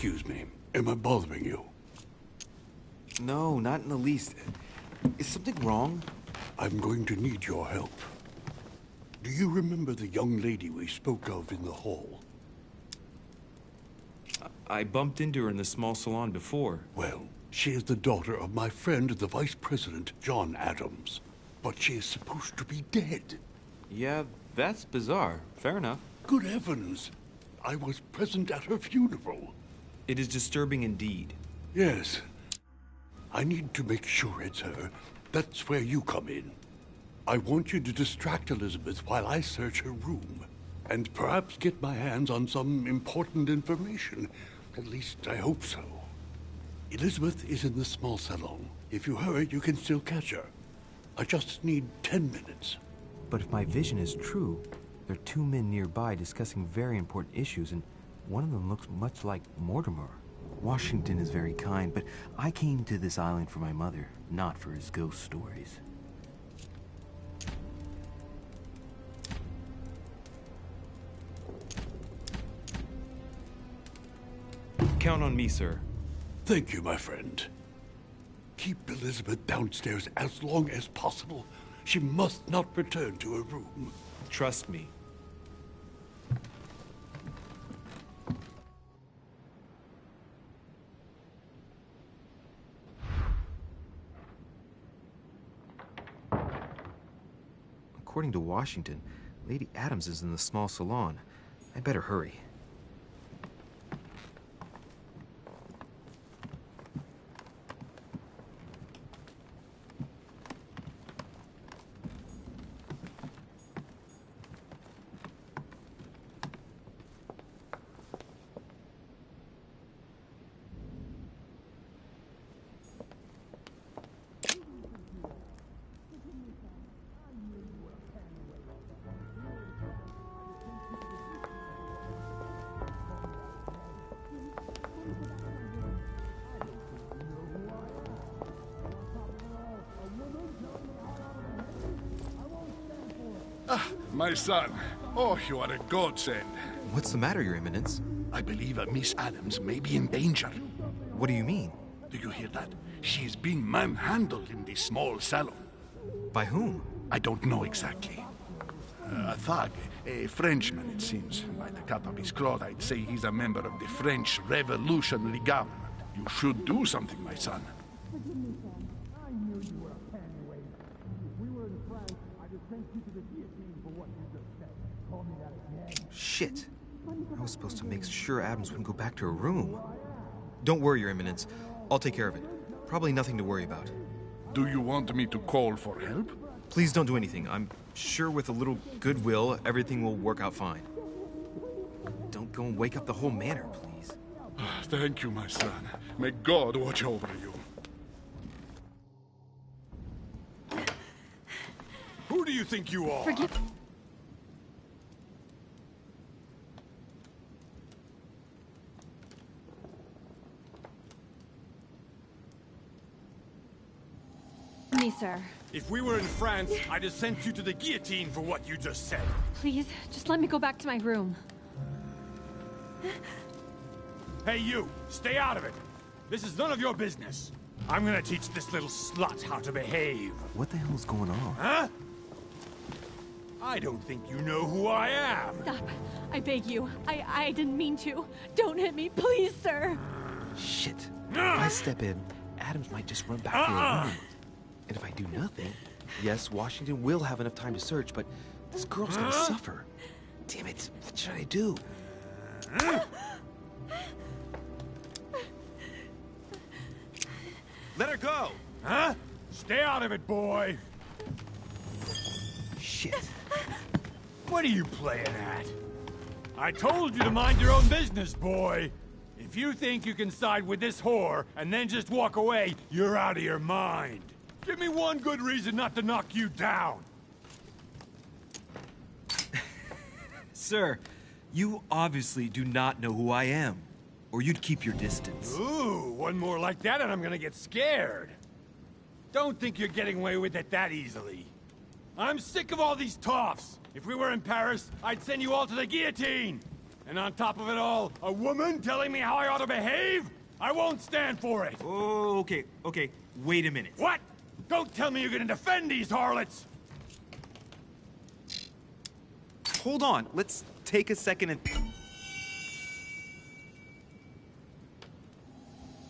Excuse me. Am I bothering you? No, not in the least. Is something wrong? I'm going to need your help. Do you remember the young lady we spoke of in the hall? I bumped into her in the small salon before. Well, she is the daughter of my friend, the Vice President, John Adams. But she is supposed to be dead. Yeah, that's bizarre. Fair enough. Good heavens! I was present at her funeral. It is disturbing indeed. Yes. I need to make sure it's her. That's where you come in. I want you to distract Elizabeth while I search her room. And perhaps get my hands on some important information. At least, I hope so. Elizabeth is in the small salon. If you hurry, you can still catch her. I just need 10 minutes. But if my vision is true, there are two men nearby discussing very important issues, and one of them looks much like Mortimer. Washington is very kind, but I came to this island for my mother, not for his ghost stories. Count on me, sir. Thank you, my friend. Keep Elizabeth downstairs as long as possible. She must not return to her room. Trust me. According to Washington, Lady Adams is in the small salon. I better hurry. My son. Oh, you are a godsend. What's the matter, Your Eminence? I believe Miss Adams may be in danger. What do you mean? Do you hear that? She is being manhandled in this small salon. By whom? I don't know exactly. A thug, a Frenchman, it seems. By the cut of his cloth, I'd say he's a member of the French Revolutionary Government. You should do something, my son. Shit. I was supposed to make sure Adams wouldn't go back to her room. Don't worry, Your Eminence. I'll take care of it. Probably nothing to worry about. Do you want me to call for help? Please don't do anything. I'm sure with a little goodwill, everything will work out fine. Don't go and wake up the whole manor, please. Thank you, my son. May God watch over you. Who do you think you are? Forgive... me, sir. If we were in France, I'd have sent you to the guillotine for what you just said. Please, just let me go back to my room. Hey, you! Stay out of it! This is none of your business. I'm gonna teach this little slut how to behave. What the hell's going on? Huh? I don't think you know who I am. Stop. I beg you. I didn't mean to. Don't hit me, please, sir. Shit. If I step in, Adams might just run back to her room. And if I do nothing, yes, Washington will have enough time to search, but this girl's gonna suffer. Damn it, what should I do? Let her go! Huh? Stay out of it, boy! Shit. What are you playing at? I told you to mind your own business, boy! If you think you can side with this whore and then just walk away, you're out of your mind. Give me one good reason not to knock you down. Sir, you obviously do not know who I am, or you'd keep your distance. Ooh, one more like that and I'm gonna get scared. Don't think you're getting away with it that easily. I'm sick of all these toffs. If we were in Paris, I'd send you all to the guillotine. And on top of it all, a woman telling me how I ought to behave? I won't stand for it! Oh, okay, wait a minute. What? Don't tell me you're gonna defend these harlots! Hold on, let's take a second and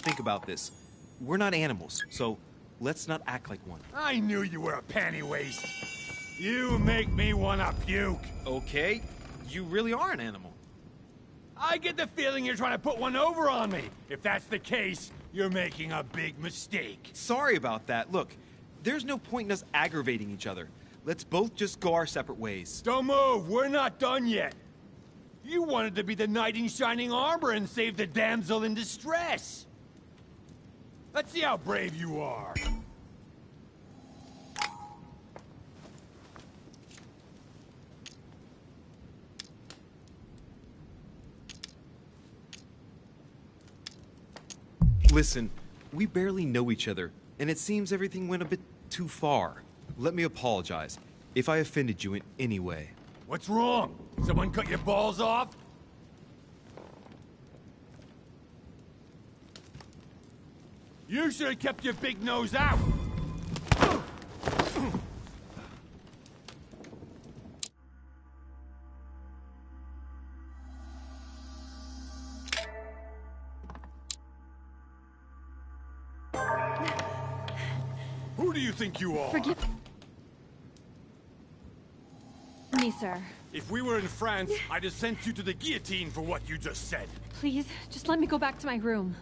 think about this. We're not animals, so let's not act like one. I knew you were a panty waste. You make me wanna puke. Okay, you really are an animal. I get the feeling you're trying to put one over on me. If that's the case, you're making a big mistake. Sorry about that. Look, there's no point in us aggravating each other. Let's both just go our separate ways. Don't move, we're not done yet. You wanted to be the knight in shining armor and save the damsel in distress. Let's see how brave you are. Listen, we barely know each other, and it seems everything went a bit too far. Let me apologize if I offended you in any way. What's wrong? Someone cut your balls off? You should have kept your big nose out! Who do you think you are? Forgive me, sir. If we were in France, I'd have sent you to the guillotine for what you just said. Please, just let me go back to my room.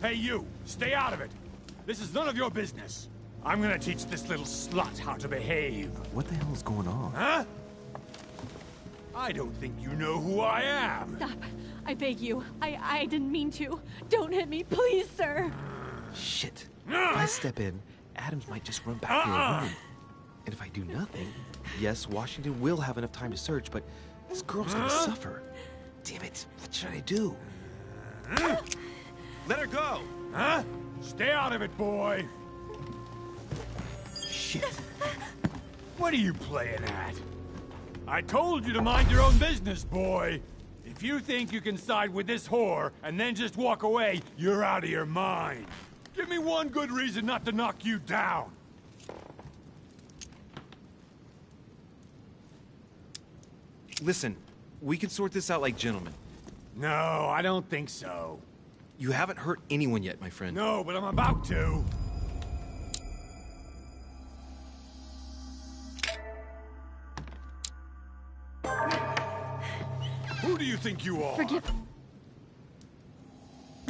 Hey, you! Stay out of it! This is none of your business. I'm gonna teach this little slut how to behave. What the hell is going on? Huh? I don't think you know who I am. Stop. I beg you. I didn't mean to. Don't hit me, please, sir. Shit. If I step in, Adams might just run back to her room. And if I do nothing, yes, Washington will have enough time to search, but this girl's gonna suffer. Damn it, what should I do? Let her go! Huh? Stay out of it, boy! Shit. What are you playing at? I told you to mind your own business, boy! If you think you can side with this whore and then just walk away, you're out of your mind. Give me one good reason not to knock you down. Listen, we can sort this out like gentlemen. No, I don't think so. You haven't hurt anyone yet, my friend. No, but I'm about to. Who do you think you are? Forgive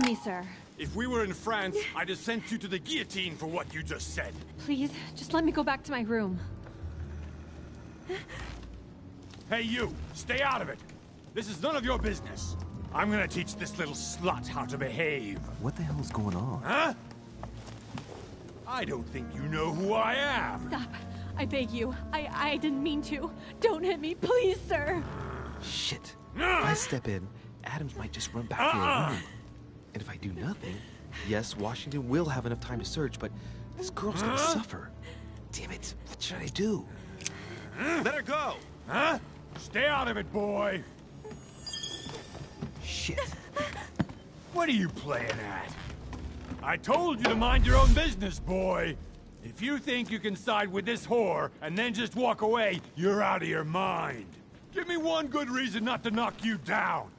me, sir. If we were in France, I'd have sent you to the guillotine for what you just said. Please, just let me go back to my room. Hey, you! Stay out of it! This is none of your business. I'm gonna teach this little slut how to behave. What the hell is going on? Huh? I don't think you know who I am. Stop. I beg you. I didn't mean to. Don't hit me, please, sir. Shit. If I step in, Adams might just run back to her room. And if I do nothing, yes, Washington will have enough time to search, but this girl's gonna suffer. Damn it, what should I do? Let her go! Huh? Stay out of it, boy! Shit. What are you playing at? I told you to mind your own business, boy! If you think you can side with this whore and then just walk away, you're out of your mind. Give me one good reason not to knock you down.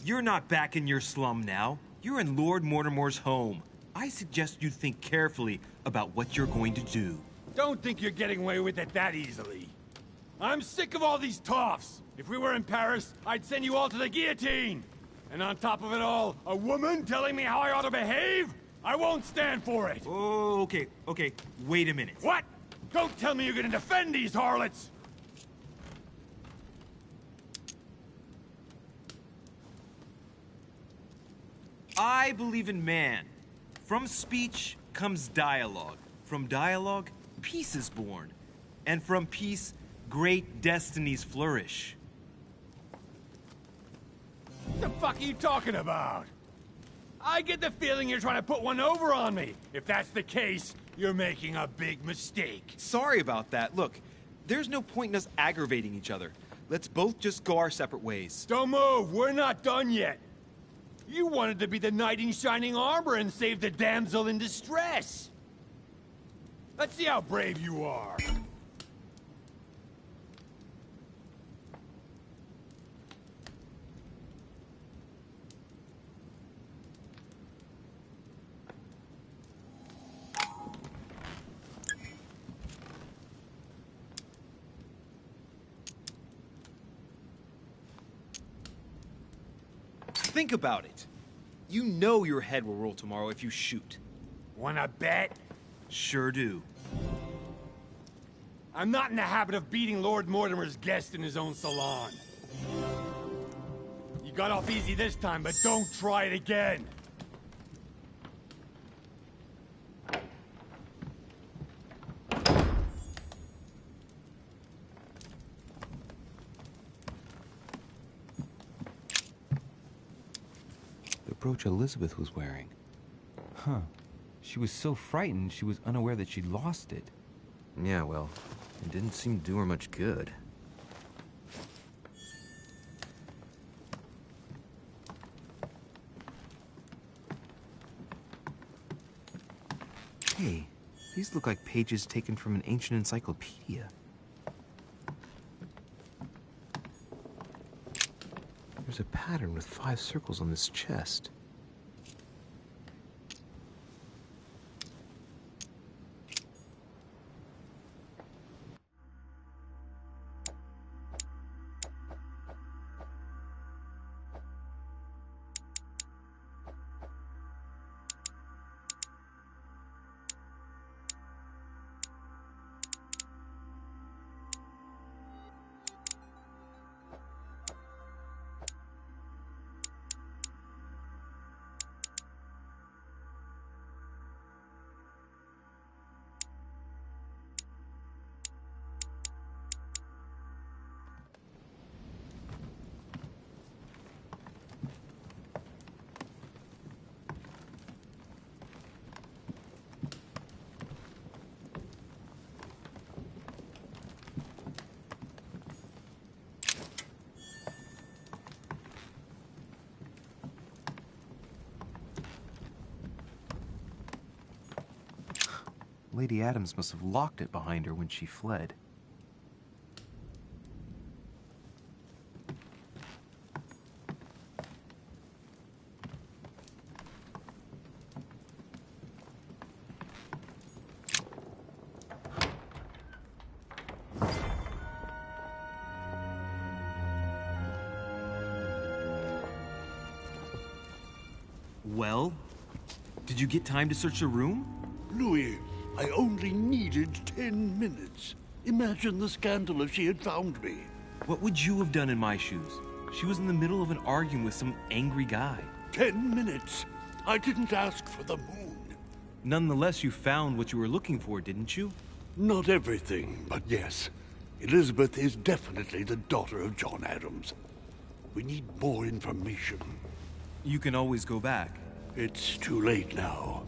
You're not back in your slum now. You're in Lord Mortimer's home. I suggest you think carefully about what you're going to do. Don't think you're getting away with it that easily. I'm sick of all these toffs. If we were in Paris, I'd send you all to the guillotine. And on top of it all, a woman telling me how I ought to behave? I won't stand for it. Oh, okay, wait a minute. What? Don't tell me you're gonna defend these harlots! I believe in man. From speech comes dialogue. From dialogue, peace is born. And from peace, great destinies flourish. What the fuck are you talking about? I get the feeling you're trying to put one over on me. If that's the case, you're making a big mistake. Sorry about that. Look, there's no point in us aggravating each other. Let's both just go our separate ways. Don't move, we're not done yet. You wanted to be the knight in shining armor and save the damsel in distress. Let's see how brave you are. Think about it. You know your head will roll tomorrow if you shoot. Wanna bet? Sure do. I'm not in the habit of beating Lord Mortimer's guest in his own salon. You got off easy this time, but don't try it again. The brooch Elizabeth was wearing. Huh. She was so frightened she was unaware that she'd lost it. Yeah, well, it didn't seem to do her much good. Hey, these look like pages taken from an ancient encyclopedia. There's a pattern with 5 circles on this chest. Lady Adams must have locked it behind her when she fled. Well, did you get time to search the room? Louis, I only needed 10 minutes. Imagine the scandal if she had found me. What would you have done in my shoes? She was in the middle of an argument with some angry guy. 10 minutes? I didn't ask for the moon. Nonetheless, you found what you were looking for, didn't you? Not everything, but yes. Elizabeth is definitely the daughter of John Adams. We need more information. You can always go back. It's too late now.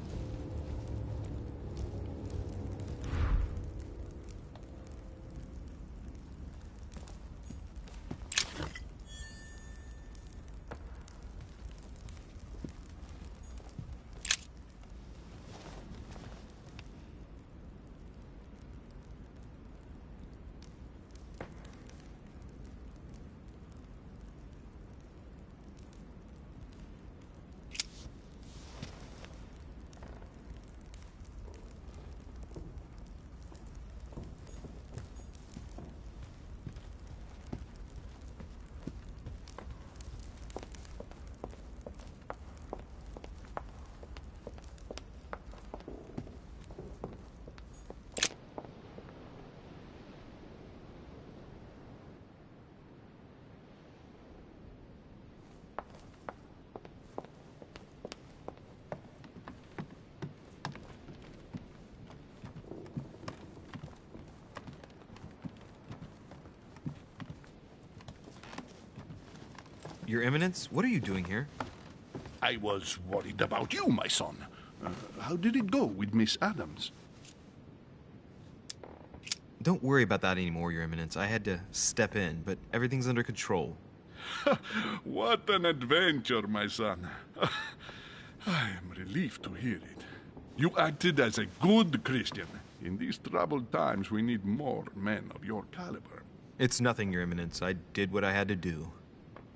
Your Eminence, what are you doing here? I was worried about you, my son. How did it go with Miss Adams? Don't worry about that anymore, Your Eminence. I had to step in, but everything's under control. What an adventure, my son. I am relieved to hear it. You acted as a good Christian. In these troubled times, we need more men of your caliber. It's nothing, Your Eminence. I did what I had to do.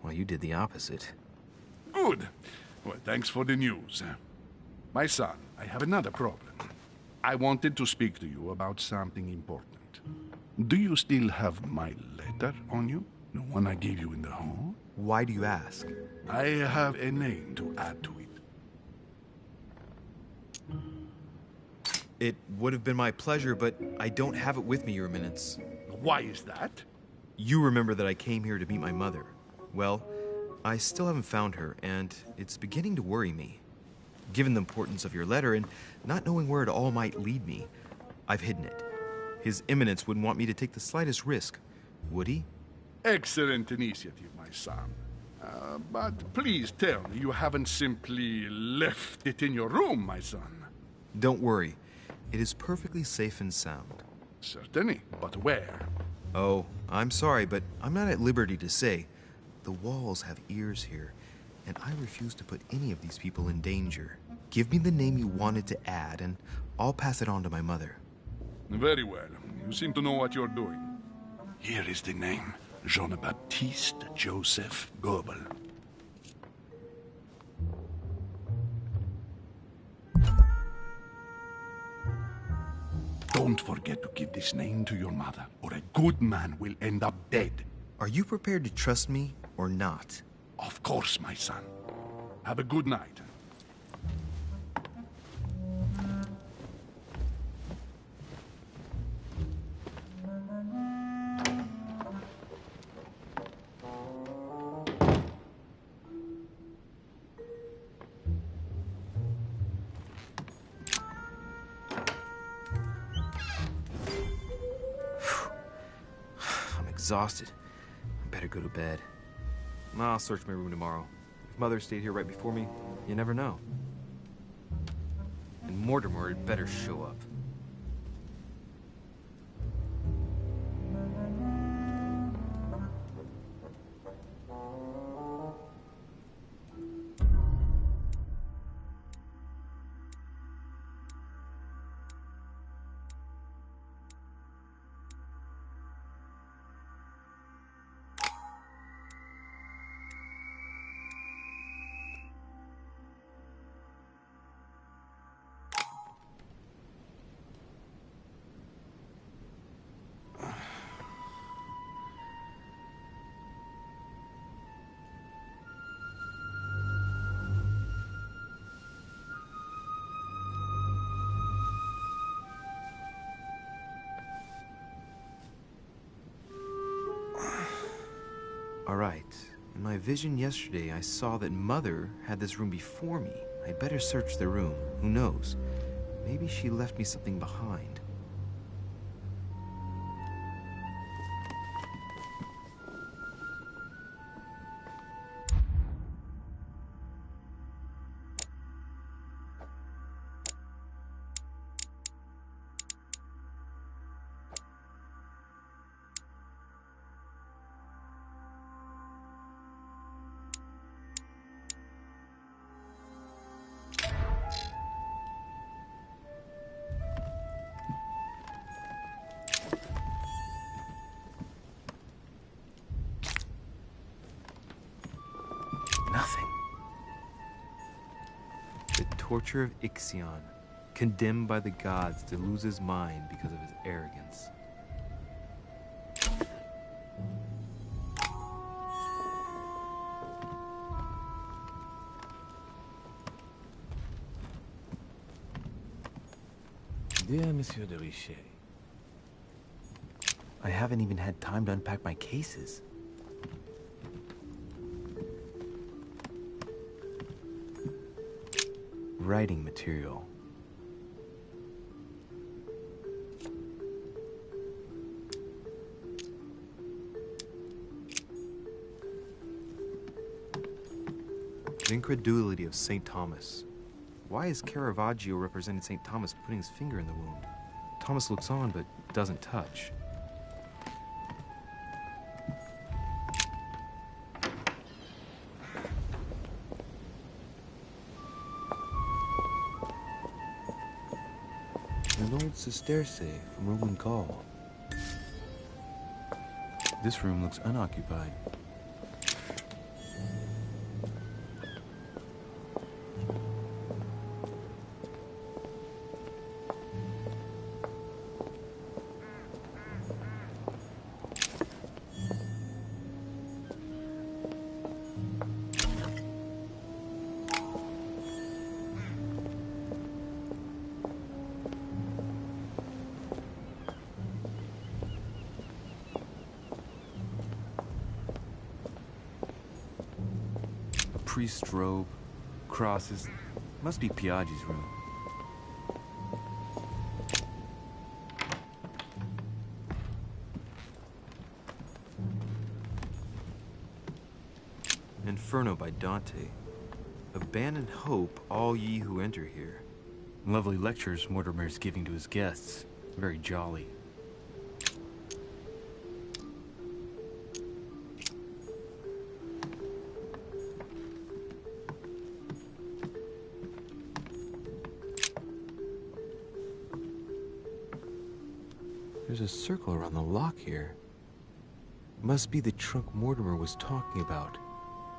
Well, you did the opposite. Good. Well, thanks for the news. My son, I have another problem. I wanted to speak to you about something important. Do you still have my letter on you? The one I gave you in the hall? Why do you ask? I have a name to add to it. It would have been my pleasure, but I don't have it with me, Your Eminence. Why is that? You remember that I came here to meet my mother. Well, I still haven't found her, and it's beginning to worry me. Given the importance of your letter and not knowing where it all might lead me, I've hidden it. His Eminence wouldn't want me to take the slightest risk, would he? Excellent initiative, my son. But please tell me you haven't simply left it in your room, my son. Don't worry. It is perfectly safe and sound. Certainly, but where? Oh, I'm sorry, but I'm not at liberty to say. The walls have ears here, and I refuse to put any of these people in danger. Give me the name you wanted to add, and I'll pass it on to my mother. Very well. You seem to know what you're doing. Here is the name. Jean-Baptiste Joseph Goebel. Don't forget to give this name to your mother, or a good man will end up dead. Are you prepared to trust me or not? Of course, my son. Have a good night. Exhausted. I better go to bed. I'll search my room tomorrow. If Mother stayed here right before me, you never know. And Mortimer had better show up. All right. In my vision yesterday, I saw that Mother had this room before me. I'd better search the room. Who knows? Maybe she left me something behind. Nothing. The torture of Ixion, condemned by the gods to lose his mind because of his arrogance. Dear Monsieur de Richet, I haven't even had time to unpack my cases. Writing material. The incredulity of St. Thomas. Why is Caravaggio representing St. Thomas putting his finger in the wound? Thomas looks on but doesn't touch. An old sesterce from Roman Gaul. This room looks unoccupied. Priest's robe, crosses. Must be Piaggi's room. Inferno by Dante. Abandon hope, all ye who enter here. Lovely lectures Mortimer's giving to his guests. Very jolly. There's a circle around the lock here. Must be the trunk Mortimer was talking about.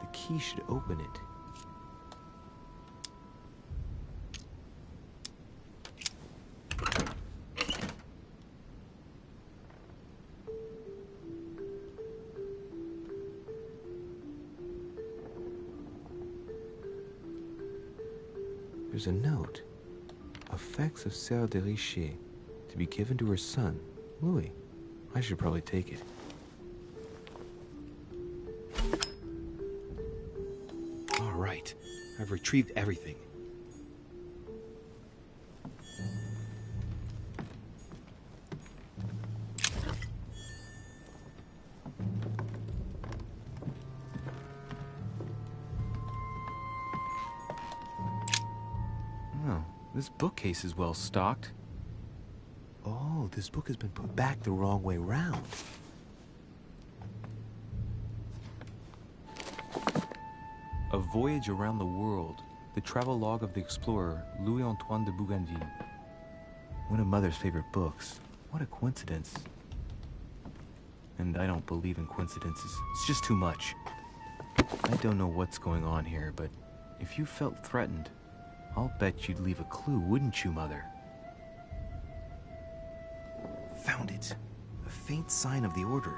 The key should open it. There's a note. Effects of Sœur de Richet, to be given to her son, Louis. I should probably take it. All right. I've retrieved everything. Oh, this bookcase is well stocked. Oh, this book has been put back the wrong way round. A Voyage Around the World, the travel log of the explorer Louis-Antoine de Bougainville. One of Mother's favorite books. What a coincidence. And I don't believe in coincidences. It's just too much. I don't know what's going on here, but if you felt threatened, I'll bet you'd leave a clue, wouldn't you, Mother? Found it. A faint sign of the order,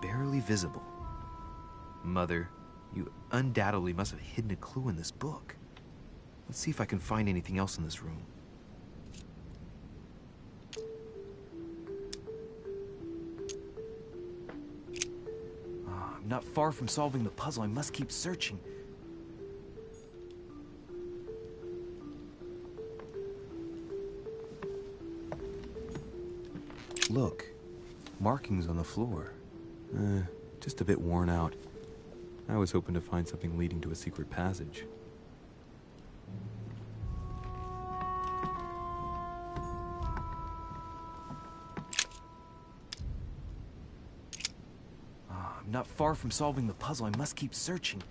barely visible. Mother, you undoubtedly must have hidden a clue in this book. Let's see if I can find anything else in this room. I'm not far from solving the puzzle. I must keep searching. Look, markings on the floor. Just a bit worn out. I was hoping to find something leading to a secret passage. I'm not far from solving the puzzle. I must keep searching.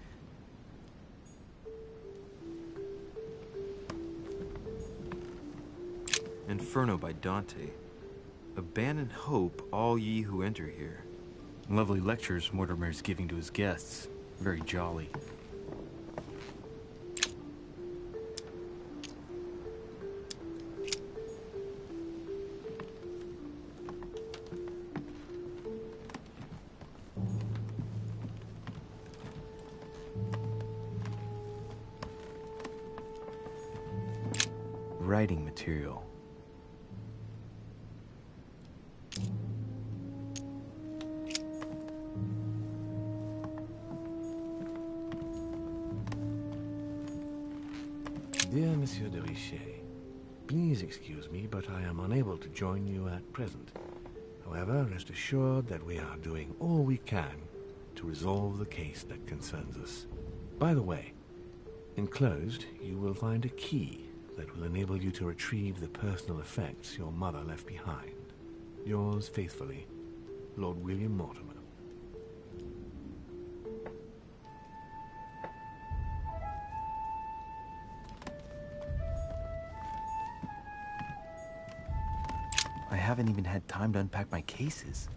Inferno by Dante. Abandon hope, all ye who enter here. Lovely lectures Mortimer's giving to his guests. Very jolly. Writing material. Dear Monsieur de Richet, please excuse me, but I am unable to join you at present. However, rest assured that we are doing all we can to resolve the case that concerns us. By the way, Enclosed, you will find a key that will enable you to retrieve the personal effects your mother left behind. Yours faithfully, Lord William Mortimer. I haven't even had time to unpack my cases.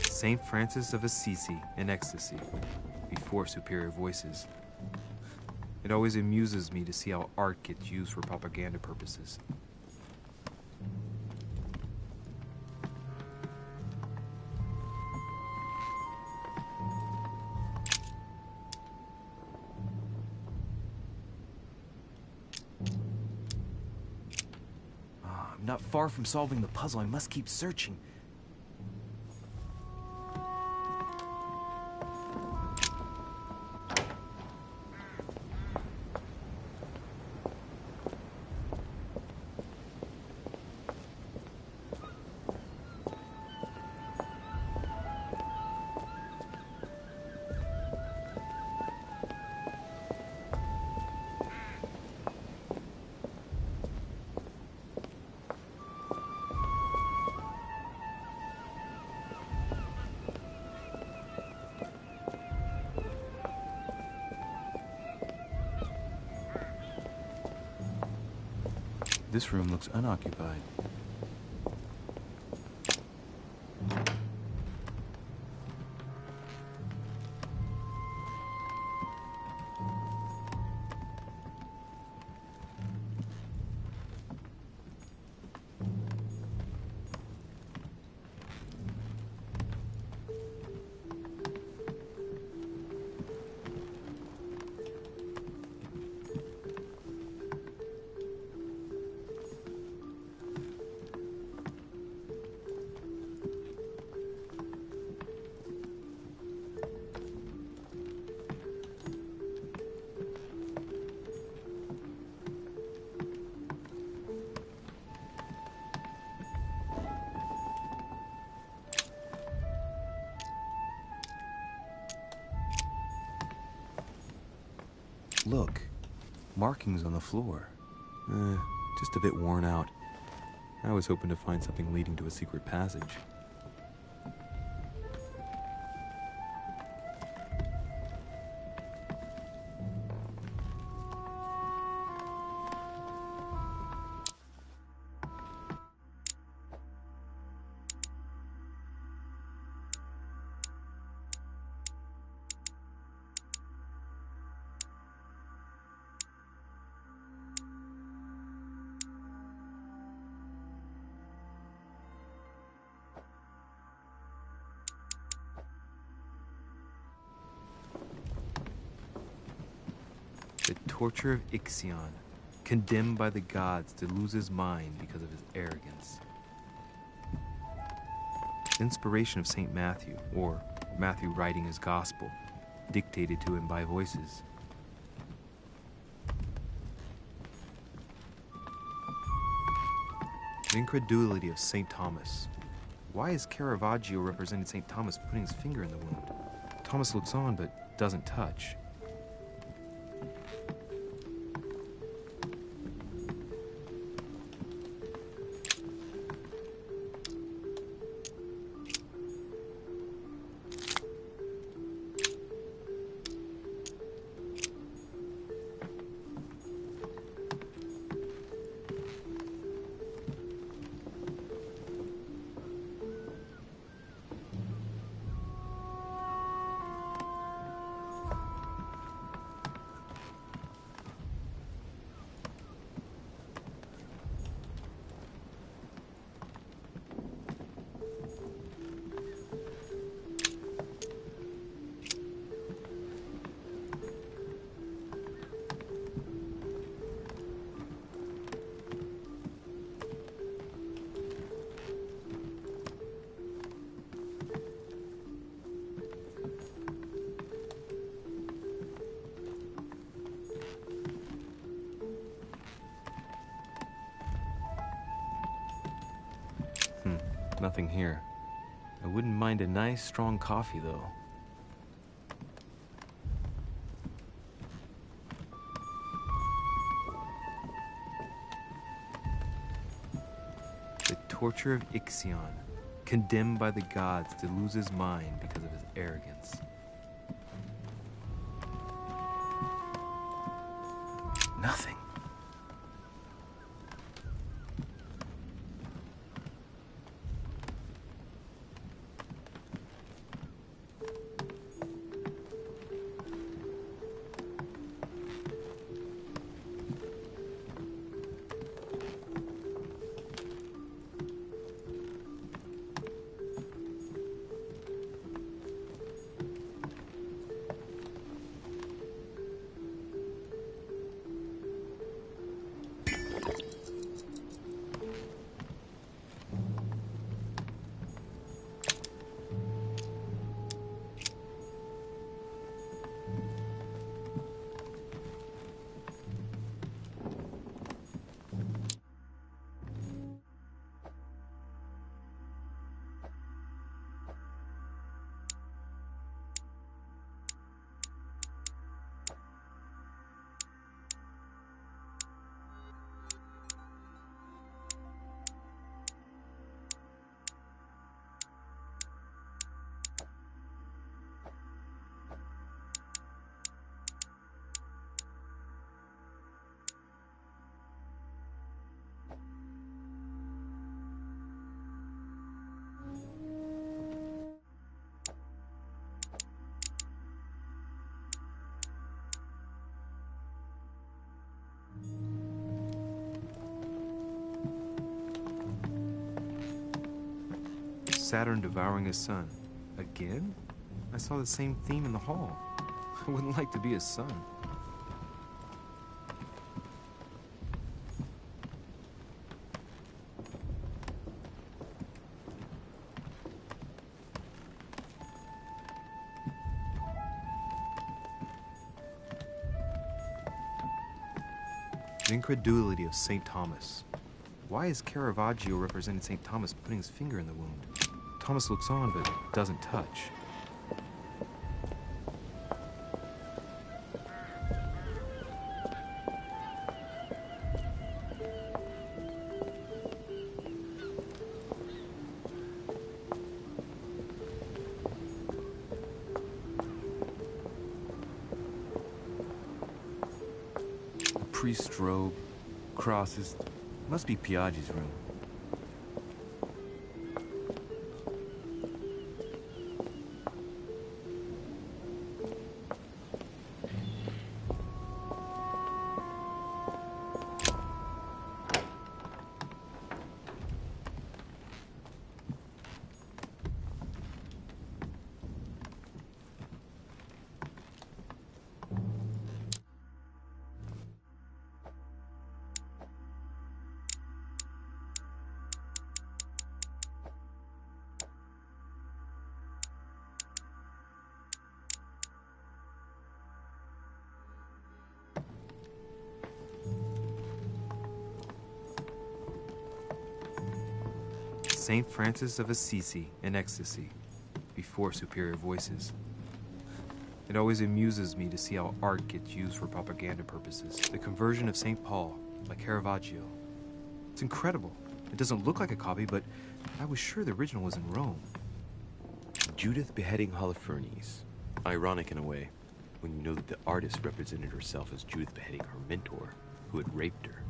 Saint Francis of Assisi in ecstasy, before superior voices. It always amuses me to see how art gets used for propaganda purposes. I'm not far from solving the puzzle. I must keep searching. This room looks unoccupied. Look, markings on the floor. Just a bit worn out. I was hoping to find something leading to a secret passage. The torture of Ixion, condemned by the gods to lose his mind because of his arrogance. Inspiration of St. Matthew, or Matthew writing his gospel, dictated to him by voices. The incredulity of St. Thomas. Why is Caravaggio representing St. Thomas putting his finger in the wound? Thomas looks on but doesn't touch. Nothing here. I wouldn't mind a nice, strong coffee, though. The torture of Ixion, condemned by the gods to lose his mind because of his arrogance. Nothing. Saturn devouring his son. Again? I saw the same theme in the hall. I wouldn't like to be his son. The incredulity of St. Thomas. Why is Caravaggio representing St. Thomas putting his finger in the wound? Thomas looks on, but doesn't touch. The priest's robe, crosses. Must be Piaggi's room. Saint Francis of Assisi in ecstasy, before superior voices. It always amuses me to see how art gets used for propaganda purposes. The conversion of St. Paul by Caravaggio. It's incredible. It doesn't look like a copy, but I was sure the original was in Rome. Judith beheading Holofernes. Ironic in a way, when you know that the artist represented herself as Judith beheading her mentor, who had raped her.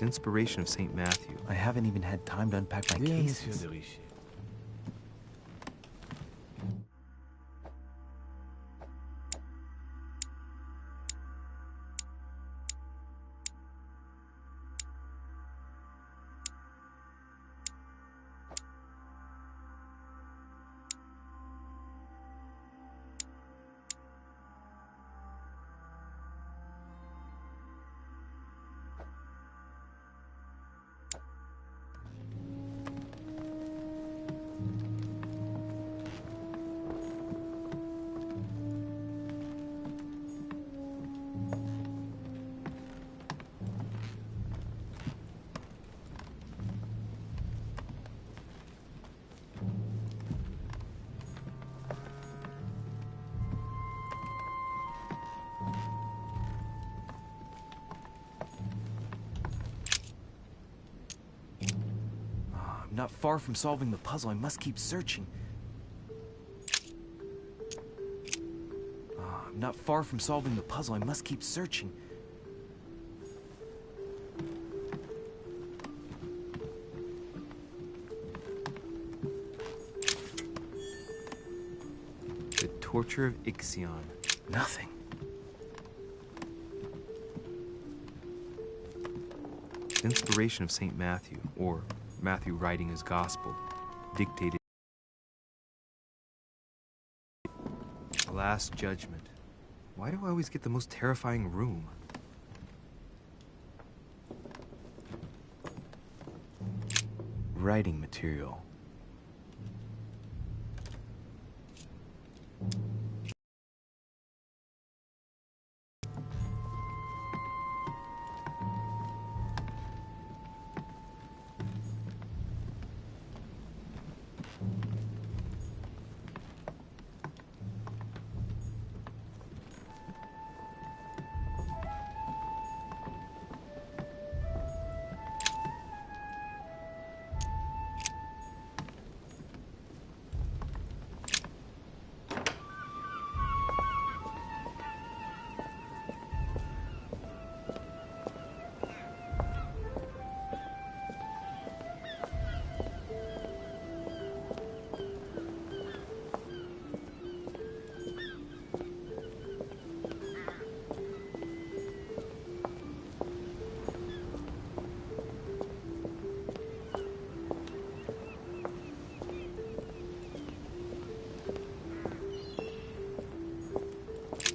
Inspiration of St. Matthew. I haven't even had time to unpack my cases. I'm not far from solving the puzzle. I must keep searching. I'm not far from solving the puzzle. I must keep searching. The torture of Ixion. Nothing. The inspiration of St. Matthew, or Matthew writing his gospel, dictated the Last Judgment. Why do I always get the most terrifying room? Writing material.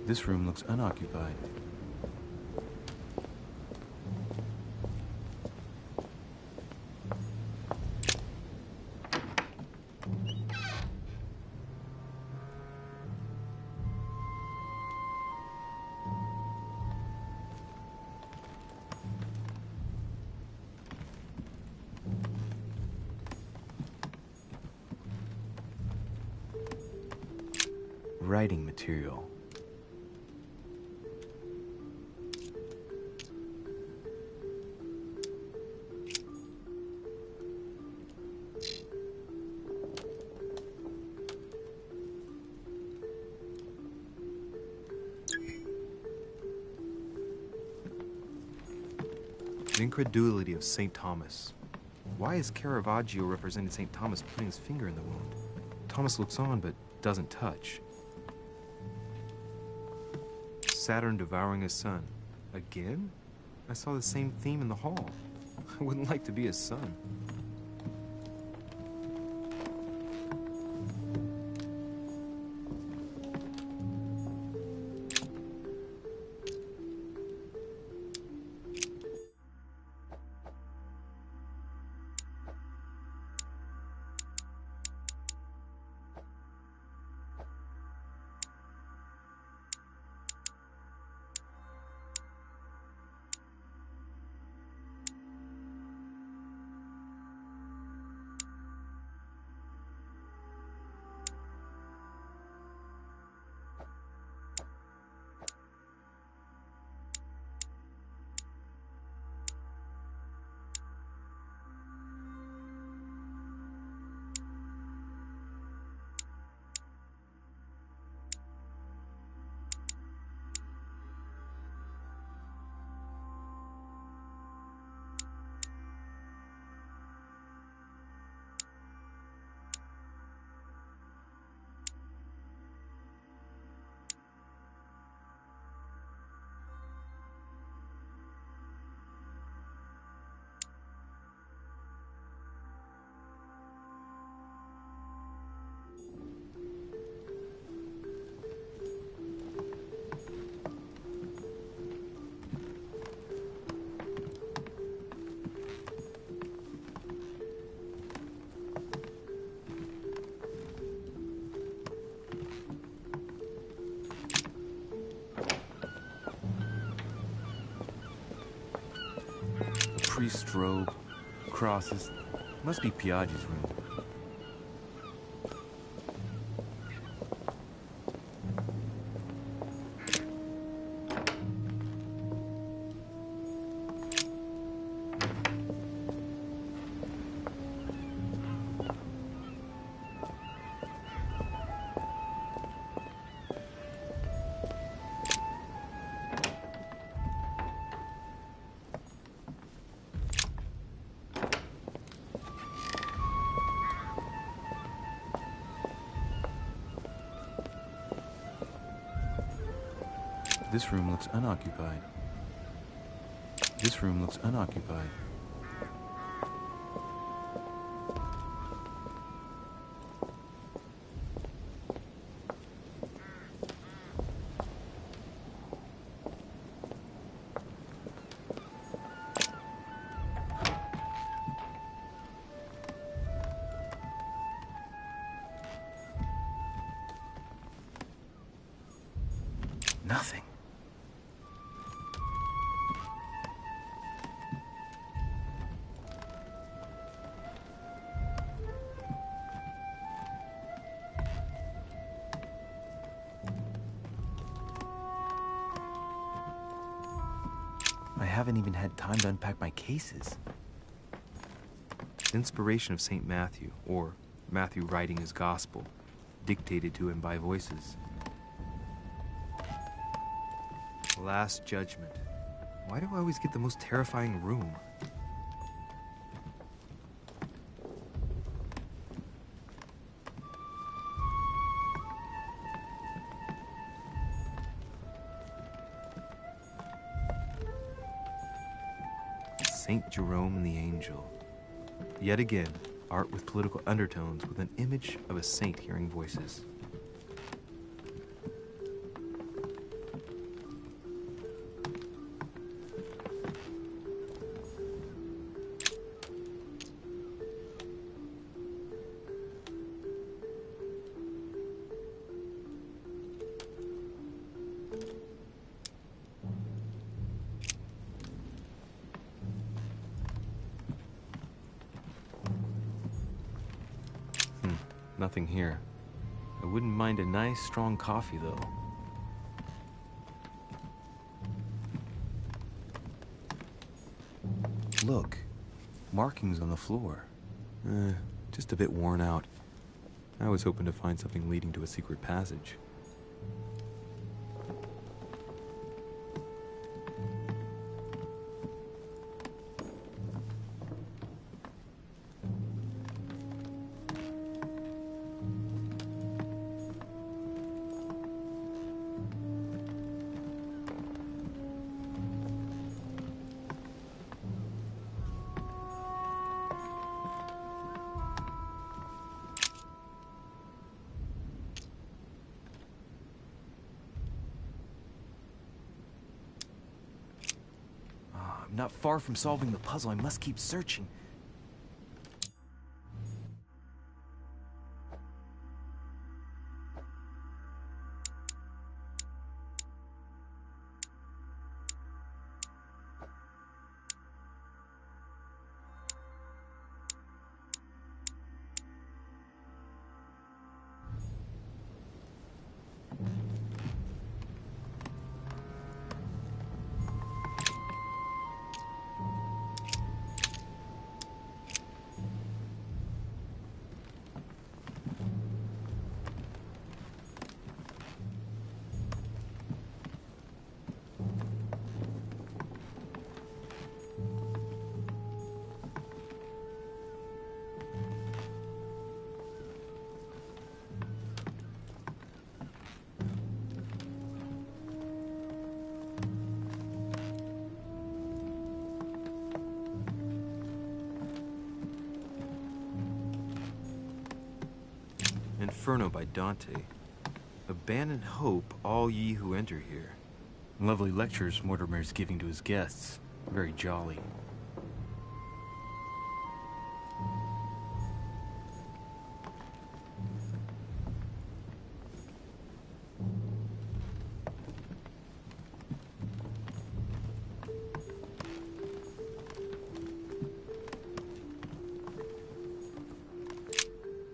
This room looks unoccupied. Writing material. The incredulity of St. Thomas. Why is Caravaggio representing St. Thomas putting his finger in the wound? Thomas looks on but doesn't touch. Saturn devouring his son. Again? I saw the same theme in the hall. I wouldn't like to be his son. Priest's robe, crosses. Must be Piaggi's room. This room looks unoccupied. This room looks unoccupied. Nothing. I haven't even had time to unpack my cases. Inspiration of St. Matthew, or Matthew writing his gospel, dictated to him by voices. Last Judgment. Why do I always get the most terrifying room? Saint Jerome and the Angel. Yet again, art with political undertones with an image of a saint hearing voices. Nothing here. I wouldn't mind a nice, strong coffee, though. Look. Markings on the floor. Just a bit worn out. I was hoping to find something leading to a secret passage. I'm not far from solving the puzzle. I must keep searching. Inferno by Dante. Abandon hope, all ye who enter here. Lovely lectures Mortimer's giving to his guests. Very jolly.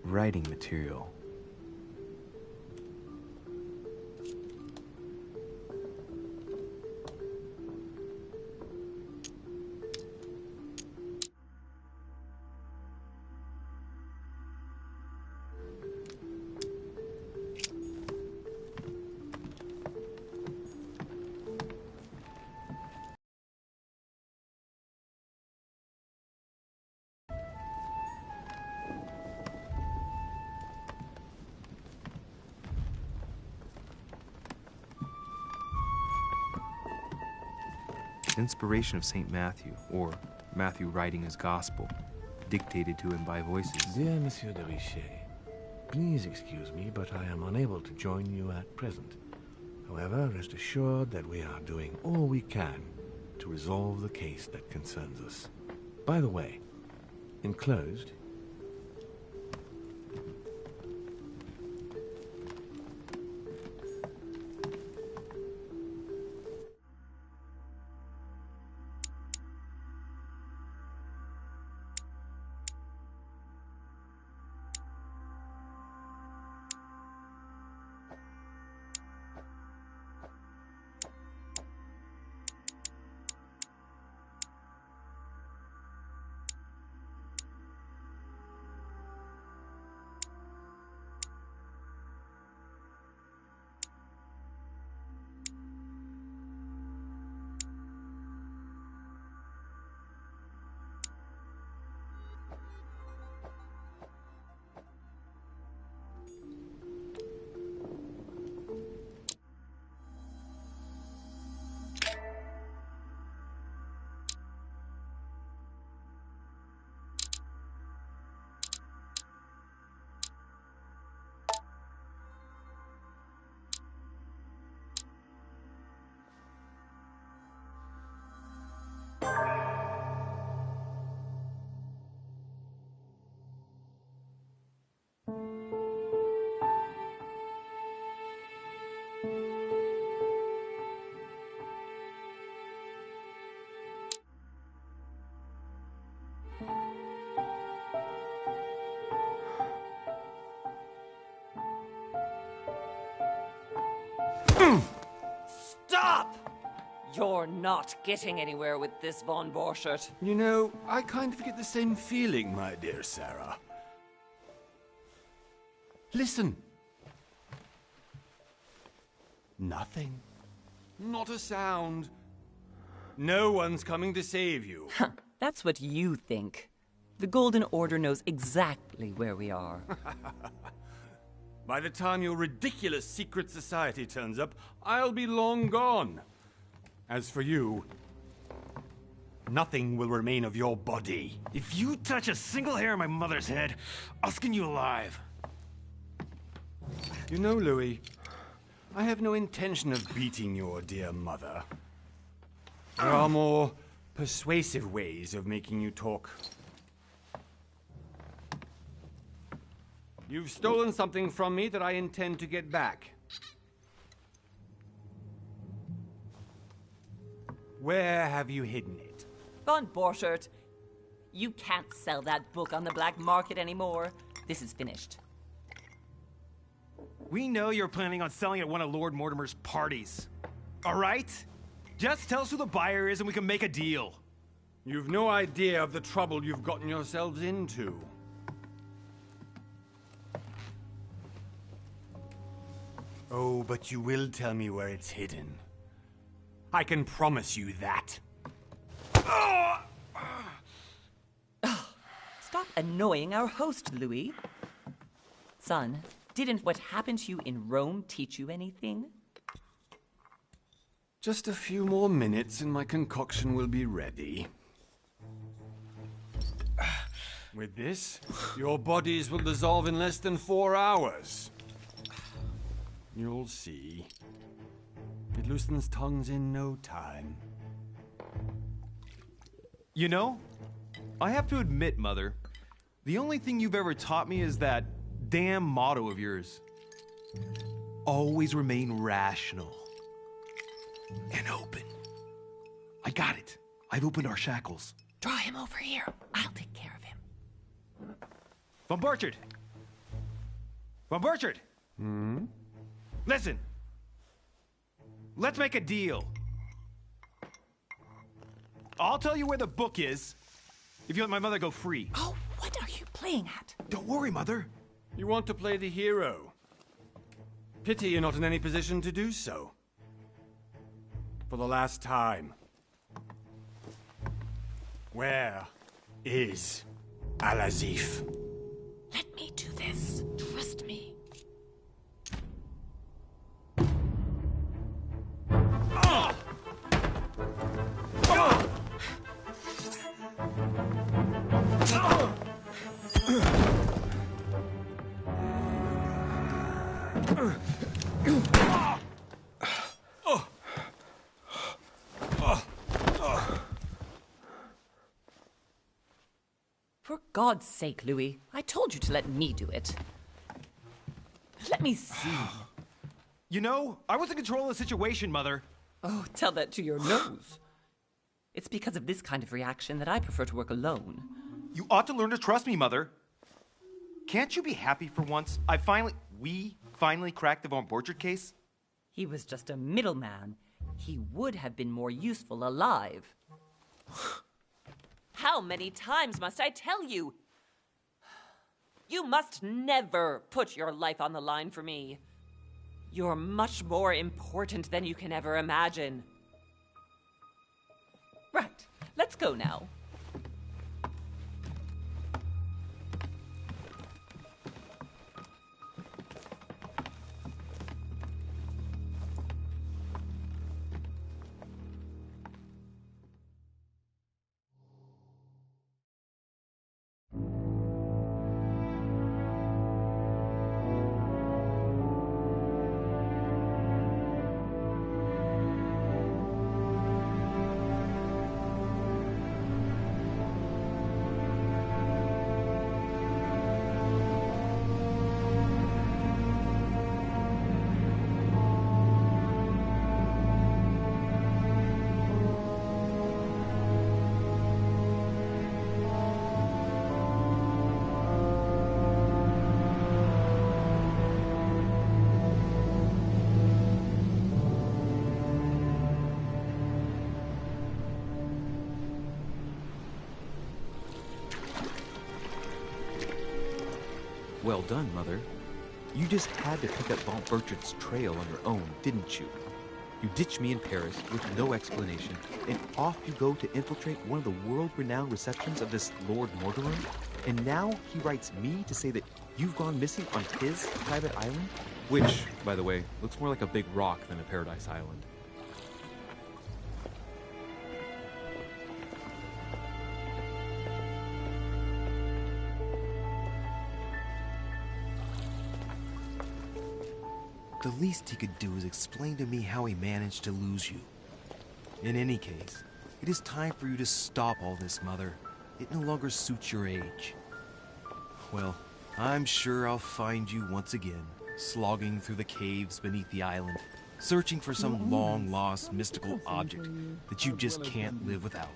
Writing material. inspiration of St. Matthew, or Matthew writing his gospel, dictated to him by voices. Dear Monsieur de Richet, please excuse me, but I am unable to join you at present. However, rest assured that we are doing all we can to resolve the case that concerns us. By the way, enclosed, Stop! You're not getting anywhere with this, Von Borchert. You know, I kind of get the same feeling, my dear Sarah. Listen. Nothing. Not a sound. No one's coming to save you. That's what you think. The Golden Order knows exactly where we are. By the time your ridiculous secret society turns up, I'll be long gone. As for you, nothing will remain of your body. If you touch a single hair on my mother's head, I'll skin you alive. You know, Louis, I have no intention of beating your dear mother. There are more persuasive ways of making you talk. You've stolen something from me that I intend to get back. Where have you hidden it? Von Borchert, you can't sell that book on the black market anymore. This is finished. We know you're planning on selling at one of Lord Mortimer's parties. All right? Just tell us who the buyer is and we can make a deal. You've no idea of the trouble you've gotten yourselves into. Oh, but you will tell me where it's hidden. I can promise you that. Stop annoying our host, Louis. Son, didn't what happened to you in Rome teach you anything? Just a few more minutes and my concoction will be ready. With this, your bodies will dissolve in less than 4 hours. You'll see. It loosens tongues in no time. You know, I have to admit, Mother, the only thing you've ever taught me is that damn motto of yours. Always remain rational. And open. I got it. I've opened our shackles. Draw him over here. I'll take care of him. Von Borchert! Von Borchert! Listen. Let's make a deal. I'll tell you where the book is if you let my mother go free. Oh, what are you playing at? Don't worry, Mother. You want to play the hero. Pity you're not in any position to do so. For the last time. Where is Al-Azif? Let me do this. Trust me. For God's sake, Louis, I told you to let me do it. Let me see. You know, I was in control of the situation, Mother. Oh, tell that to your nose. It's because of this kind of reaction that I prefer to work alone. You ought to learn to trust me, Mother. Can't you be happy for once? We finally cracked the Von Borchert case? He was just a middleman. He would have been more useful alive. How many times must I tell you? You must never put your life on the line for me. You're much more important than you can ever imagine. Right, let's go now. Well done, Mother. You just had to pick up Von Berchert's trail on your own, didn't you? You ditch me in Paris with no explanation, and off you go to infiltrate one of the world-renowned receptions of this Lord Mortimer? And now he writes me to say that you've gone missing on his private island? Which, by the way, looks more like a big rock than a paradise island. The least he could do is explain to me how he managed to lose you. In any case, it is time for you to stop all this, Mother. It no longer suits your age. Well, I'm sure I'll find you once again, slogging through the caves beneath the island, searching for some long-lost mystical object that you just can't live without.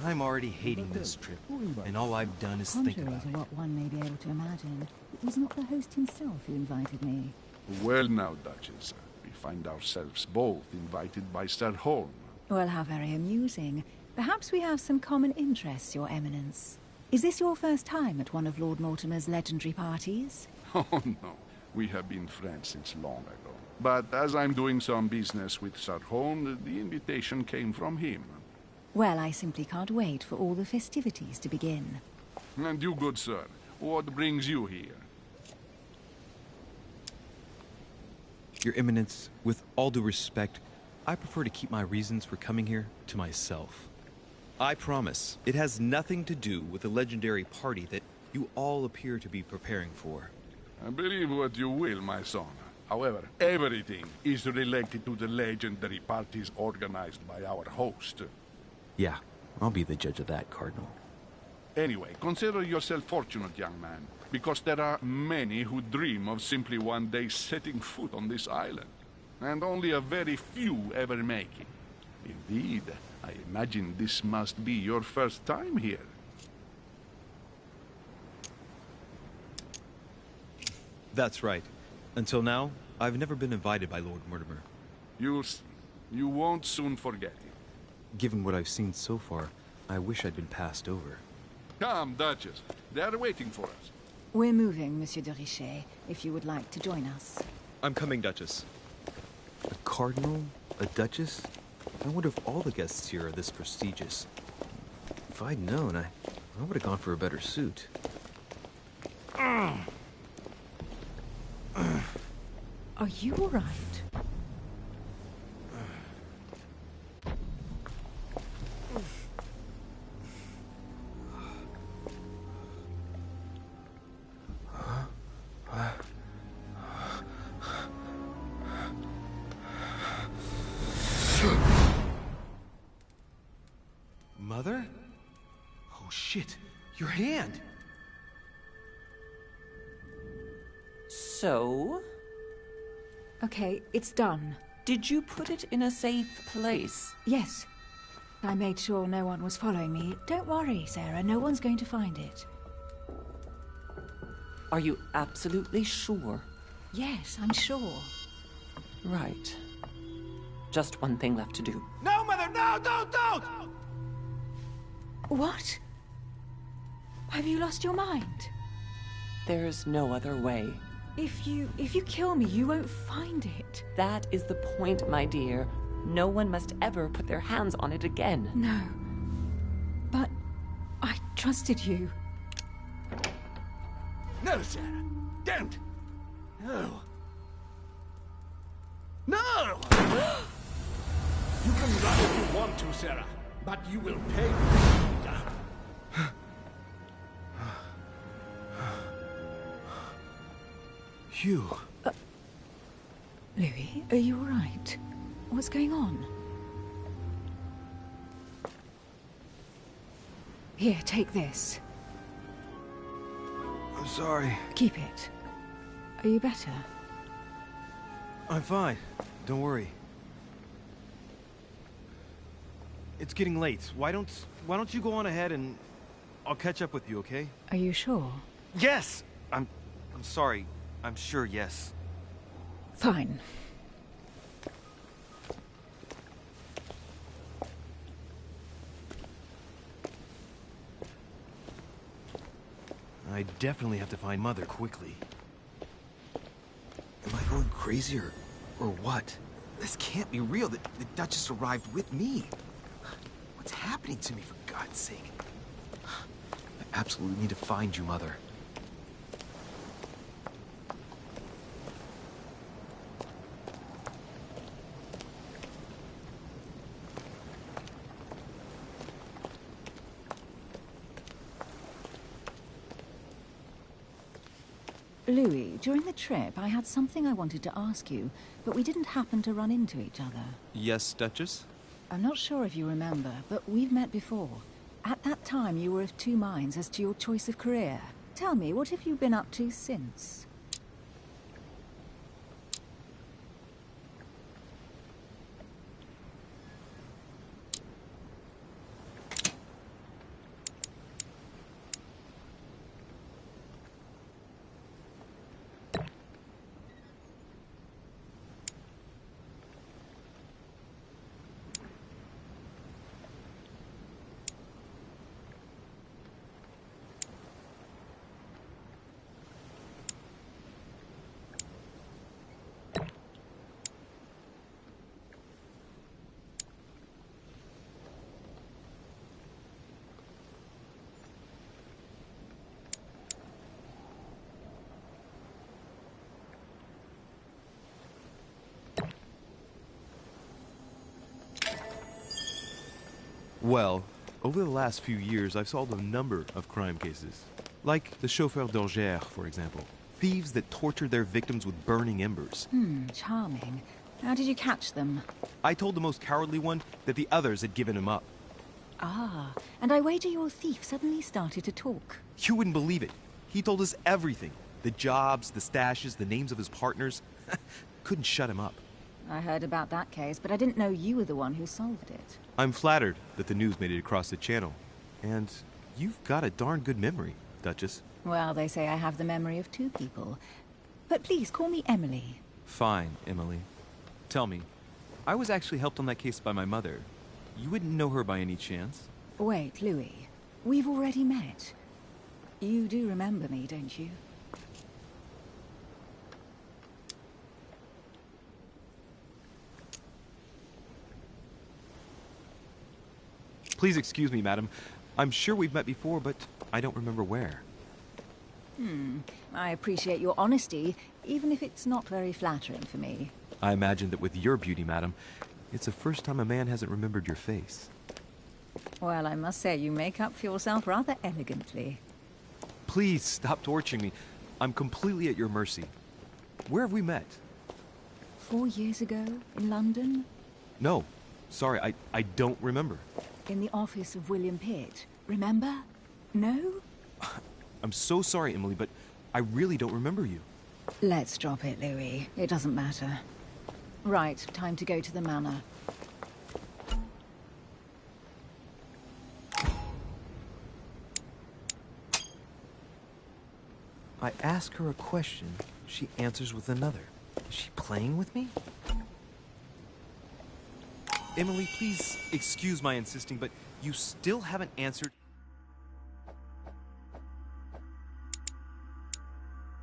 I'm already hating this trip, and all I've done is think Contrary about to it. what one may be able to imagine, it was not the host himself who invited me. Well now, Duchess, we find ourselves both invited by Sir Horn. Well, how very amusing. Perhaps we have some common interests, Your Eminence. Is this your first time at one of Lord Mortimer's legendary parties? Oh no, we have been friends since long ago. But as I'm doing some business with Sir Horn, the invitation came from him. Well, I simply can't wait for all the festivities to begin. And you, good sir, what brings you here? Your Eminence, with all due respect, I prefer to keep my reasons for coming here to myself. I promise, it has nothing to do with the legendary party that you all appear to be preparing for. Believe what you will, my son. However, everything is related to the legendary parties organized by our host. Yeah, I'll be the judge of that, Cardinal. Anyway, consider yourself fortunate, young man, because there are many who dream of simply one day setting foot on this island, and only a very few ever make it. Indeed, I imagine this must be your first time here. That's right. Until now, I've never been invited by Lord Mortimer. You'll see. You won't soon forget it. Given what I've seen so far, I wish I'd been passed over. Come, Duchess. They are waiting for us. We're moving, Monsieur de Richet, if you would like to join us. I'm coming, Duchess. A cardinal? A duchess? I wonder if all the guests here are this prestigious. If I'd known, I would have gone for a better suit. Are you all right? Oh shit, your hand! So? Okay, it's done. Did you put it in a safe place? Yes. I made sure no one was following me. Don't worry, Sarah, no one's going to find it. Are you absolutely sure? Yes, I'm sure. Right. Just one thing left to do. No, Mother, no, don't! What? Have you lost your mind? There's no other way. If you kill me, you won't find it. That is the point, my dear. No one must ever put their hands on it again. No. But I trusted you. No, Sarah. Don't. No. No! You can run if you want to, Sarah, but you will pay. Hugh. Louis, are you all right? What's going on? Here, take this. I'm sorry. Keep it. Are you better? I'm fine. Don't worry. It's getting late. Why don't you go on ahead and I'll catch up with you, okay? Are you sure? Yes! I'm sorry. I'm sure, yes. Fine. I definitely have to find Mother quickly. Am I going crazy or what? This can't be real. The Duchess arrived with me. What's happening to me, for God's sake? I absolutely need to find you, Mother. Louis, during the trip, I had something I wanted to ask you, but we didn't happen to run into each other. Yes, Duchess? I'm not sure if you remember, but we've met before. At that time, you were of two minds as to your choice of career. Tell me, what have you been up to since? Well, over the last few years, I've solved a number of crime cases. Like the chauffeur d'Orgère, for example. Thieves that tortured their victims with burning embers. Charming. How did you catch them? I told the most cowardly one that the others had given him up. Ah, and I wager your thief suddenly started to talk. You wouldn't believe it. He told us everything. The jobs, the stashes, the names of his partners. Couldn't shut him up. I heard about that case, but I didn't know you were the one who solved it. I'm flattered that the news made it across the channel. And you've got a darn good memory, Duchess. Well, they say I have the memory of two people. But please, call me Emily. Fine, Emily. Tell me, I was actually helped on that case by my mother. You wouldn't know her by any chance? Wait, Louis. We've already met. You do remember me, don't you? Please excuse me, madam. I'm sure we've met before, but I don't remember where. I appreciate your honesty, even if it's not very flattering for me. I imagine that with your beauty, madam, it's the first time a man hasn't remembered your face. Well, I must say, you make up for yourself rather elegantly. Please stop torturing me. I'm completely at your mercy. Where have we met? 4 years ago, in London? No. Sorry, I don't remember. In the office of William Pitt. Remember? No? I'm so sorry, Emily, but I really don't remember you. Let's drop it, Louis. It doesn't matter. Right, time to go to the manor. I ask her a question, she answers with another. Is she playing with me? Emily, please excuse my insisting, but you still haven't answered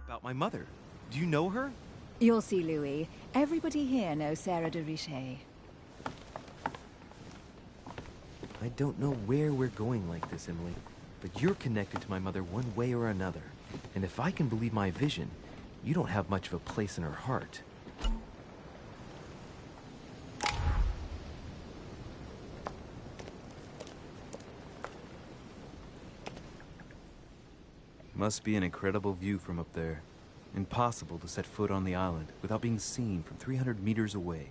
about my mother. Do you know her? You'll see, Louis. Everybody here knows Sarah de Richet. I don't know where we're going like this, Emily, but you're connected to my mother one way or another. And if I can believe my vision, you don't have much of a place in her heart. Must be an incredible view from up there. Impossible to set foot on the island without being seen from 300 meters away.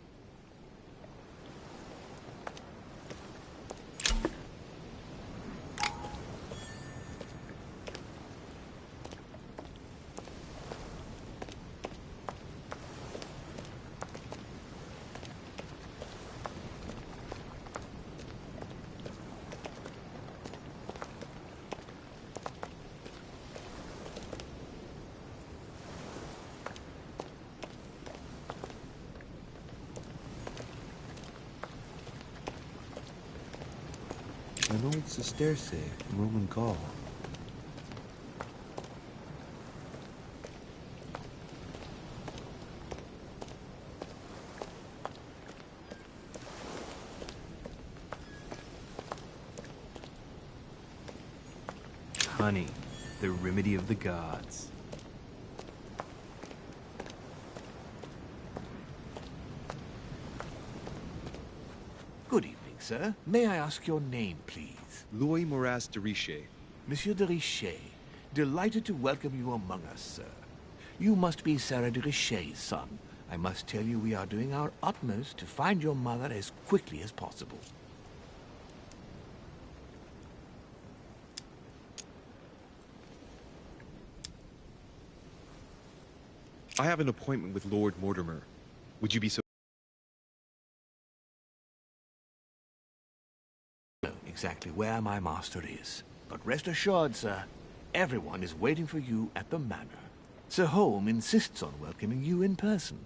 An old sesterce from Roman Gaul. Honey, the remedy of the gods. Good evening, sir. May I ask your name, please? Louis Moras de Richet. Monsieur de Richet, delighted to welcome you among us, sir. You must be Sarah de Richet's son. I must tell you we are doing our utmost to find your mother as quickly as possible. I have an appointment with Lord Mortimer. Would you be so... Know exactly where my master is. But rest assured, sir, everyone is waiting for you at the manor. Sir Holm insists on welcoming you in person.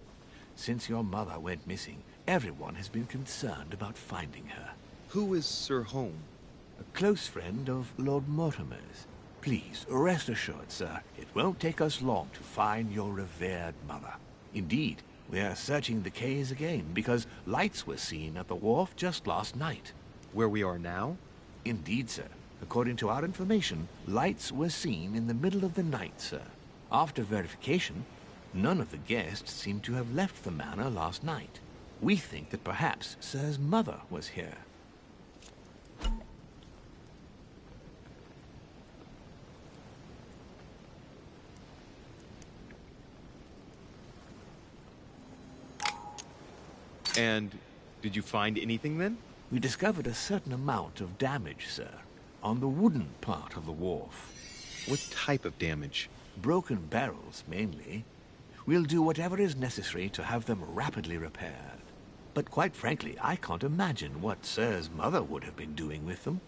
Since your mother went missing, everyone has been concerned about finding her. Who is Sir Holm? A close friend of Lord Mortimer's. Please, rest assured, sir, it won't take us long to find your revered mother. Indeed, we are searching the quays again because lights were seen at the wharf just last night. Where we are now? Indeed, sir. According to our information, lights were seen in the middle of the night, sir. After verification, none of the guests seem to have left the manor last night. We think that perhaps Sir's mother was here. And did you find anything then? We discovered a certain amount of damage, sir, on the wooden part of the wharf. What type of damage? Broken barrels, mainly. We'll do whatever is necessary to have them rapidly repaired. But quite frankly, I can't imagine what Sir's mother would have been doing with them.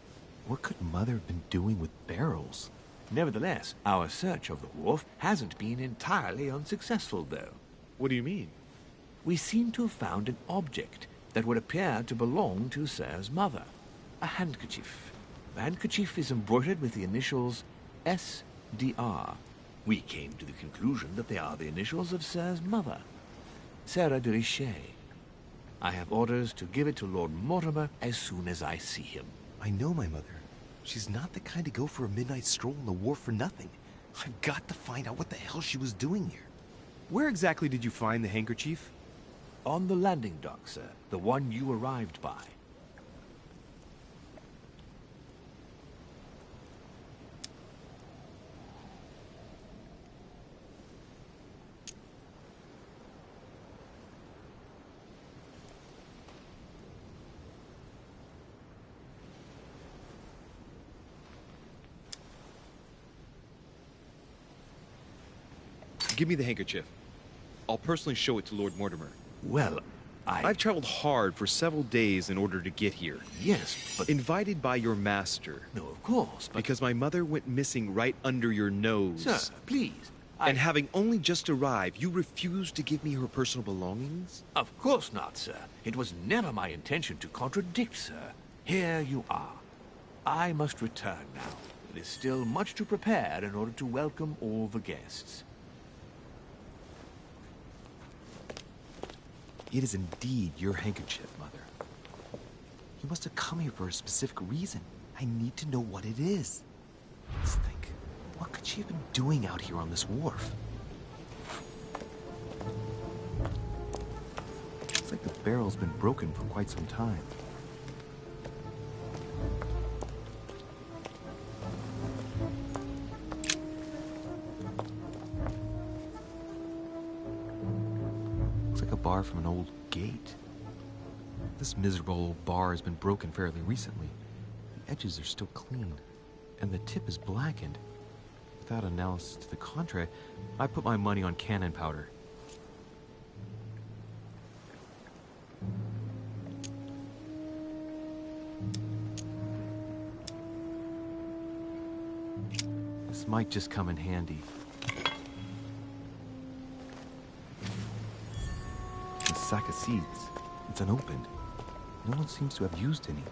What could Mother have been doing with barrels? Nevertheless, our search of the wharf hasn't been entirely unsuccessful, though. What do you mean? We seem to have found an object that would appear to belong to Sir's mother. A handkerchief. The handkerchief is embroidered with the initials S.D.R. We came to the conclusion that they are the initials of Sir's mother, Sarah de Richet. I have orders to give it to Lord Mortimer as soon as I see him. I know my mother. She's not the kind to go for a midnight stroll on the wharf for nothing. I've got to find out what the hell she was doing here. Where exactly did you find the handkerchief? On the landing dock, sir. The one you arrived by. Give me the handkerchief. I'll personally show it to Lord Mortimer. Well, I've traveled hard for several days in order to get here. Yes, but... Invited by your master. No, of course, but... Because my mother went missing right under your nose. Sir, please. And having only just arrived, you refused to give me her personal belongings? Of course not, sir. It was never my intention to contradict, sir. Here you are. I must return now. It is still much to prepare in order to welcome all the guests. It is indeed your handkerchief, Mother. You must have come here for a specific reason. I need to know what it is. Let's think. What could she have been doing out here on this wharf? Looks like the barrel's been broken for quite some time. Looks like a bar from an old gate. This miserable old bar has been broken fairly recently. The edges are still clean, and the tip is blackened. Without analysis to the contrary, I put my money on cannon powder. This might just come in handy. A sack of seeds. It's unopened. No one seems to have used any.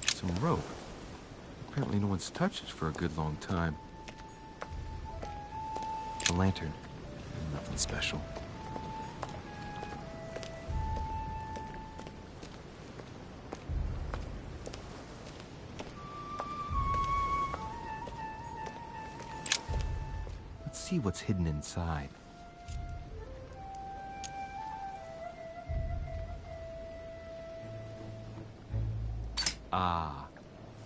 Some rope. Apparently no one's touched it for a good long time. A lantern. Nothing special. Let's see what's hidden inside. Ah,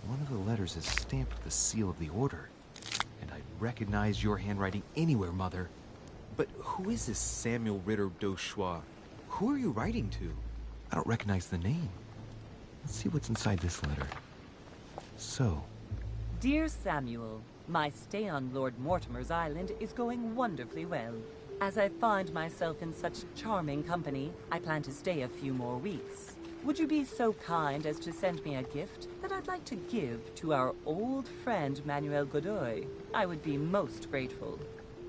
one of the letters is stamped with the seal of the Order. And I recognize your handwriting anywhere, Mother. But who is this Samuel Ritter d'Auchois? Who are you writing to? I don't recognize the name. Let's see what's inside this letter. So. Dear Samuel, my stay on Lord Mortimer's island is going wonderfully well. As I find myself in such charming company, I plan to stay a few more weeks. Would you be so kind as to send me a gift that I'd like to give to our old friend Manuel Godoy? I would be most grateful.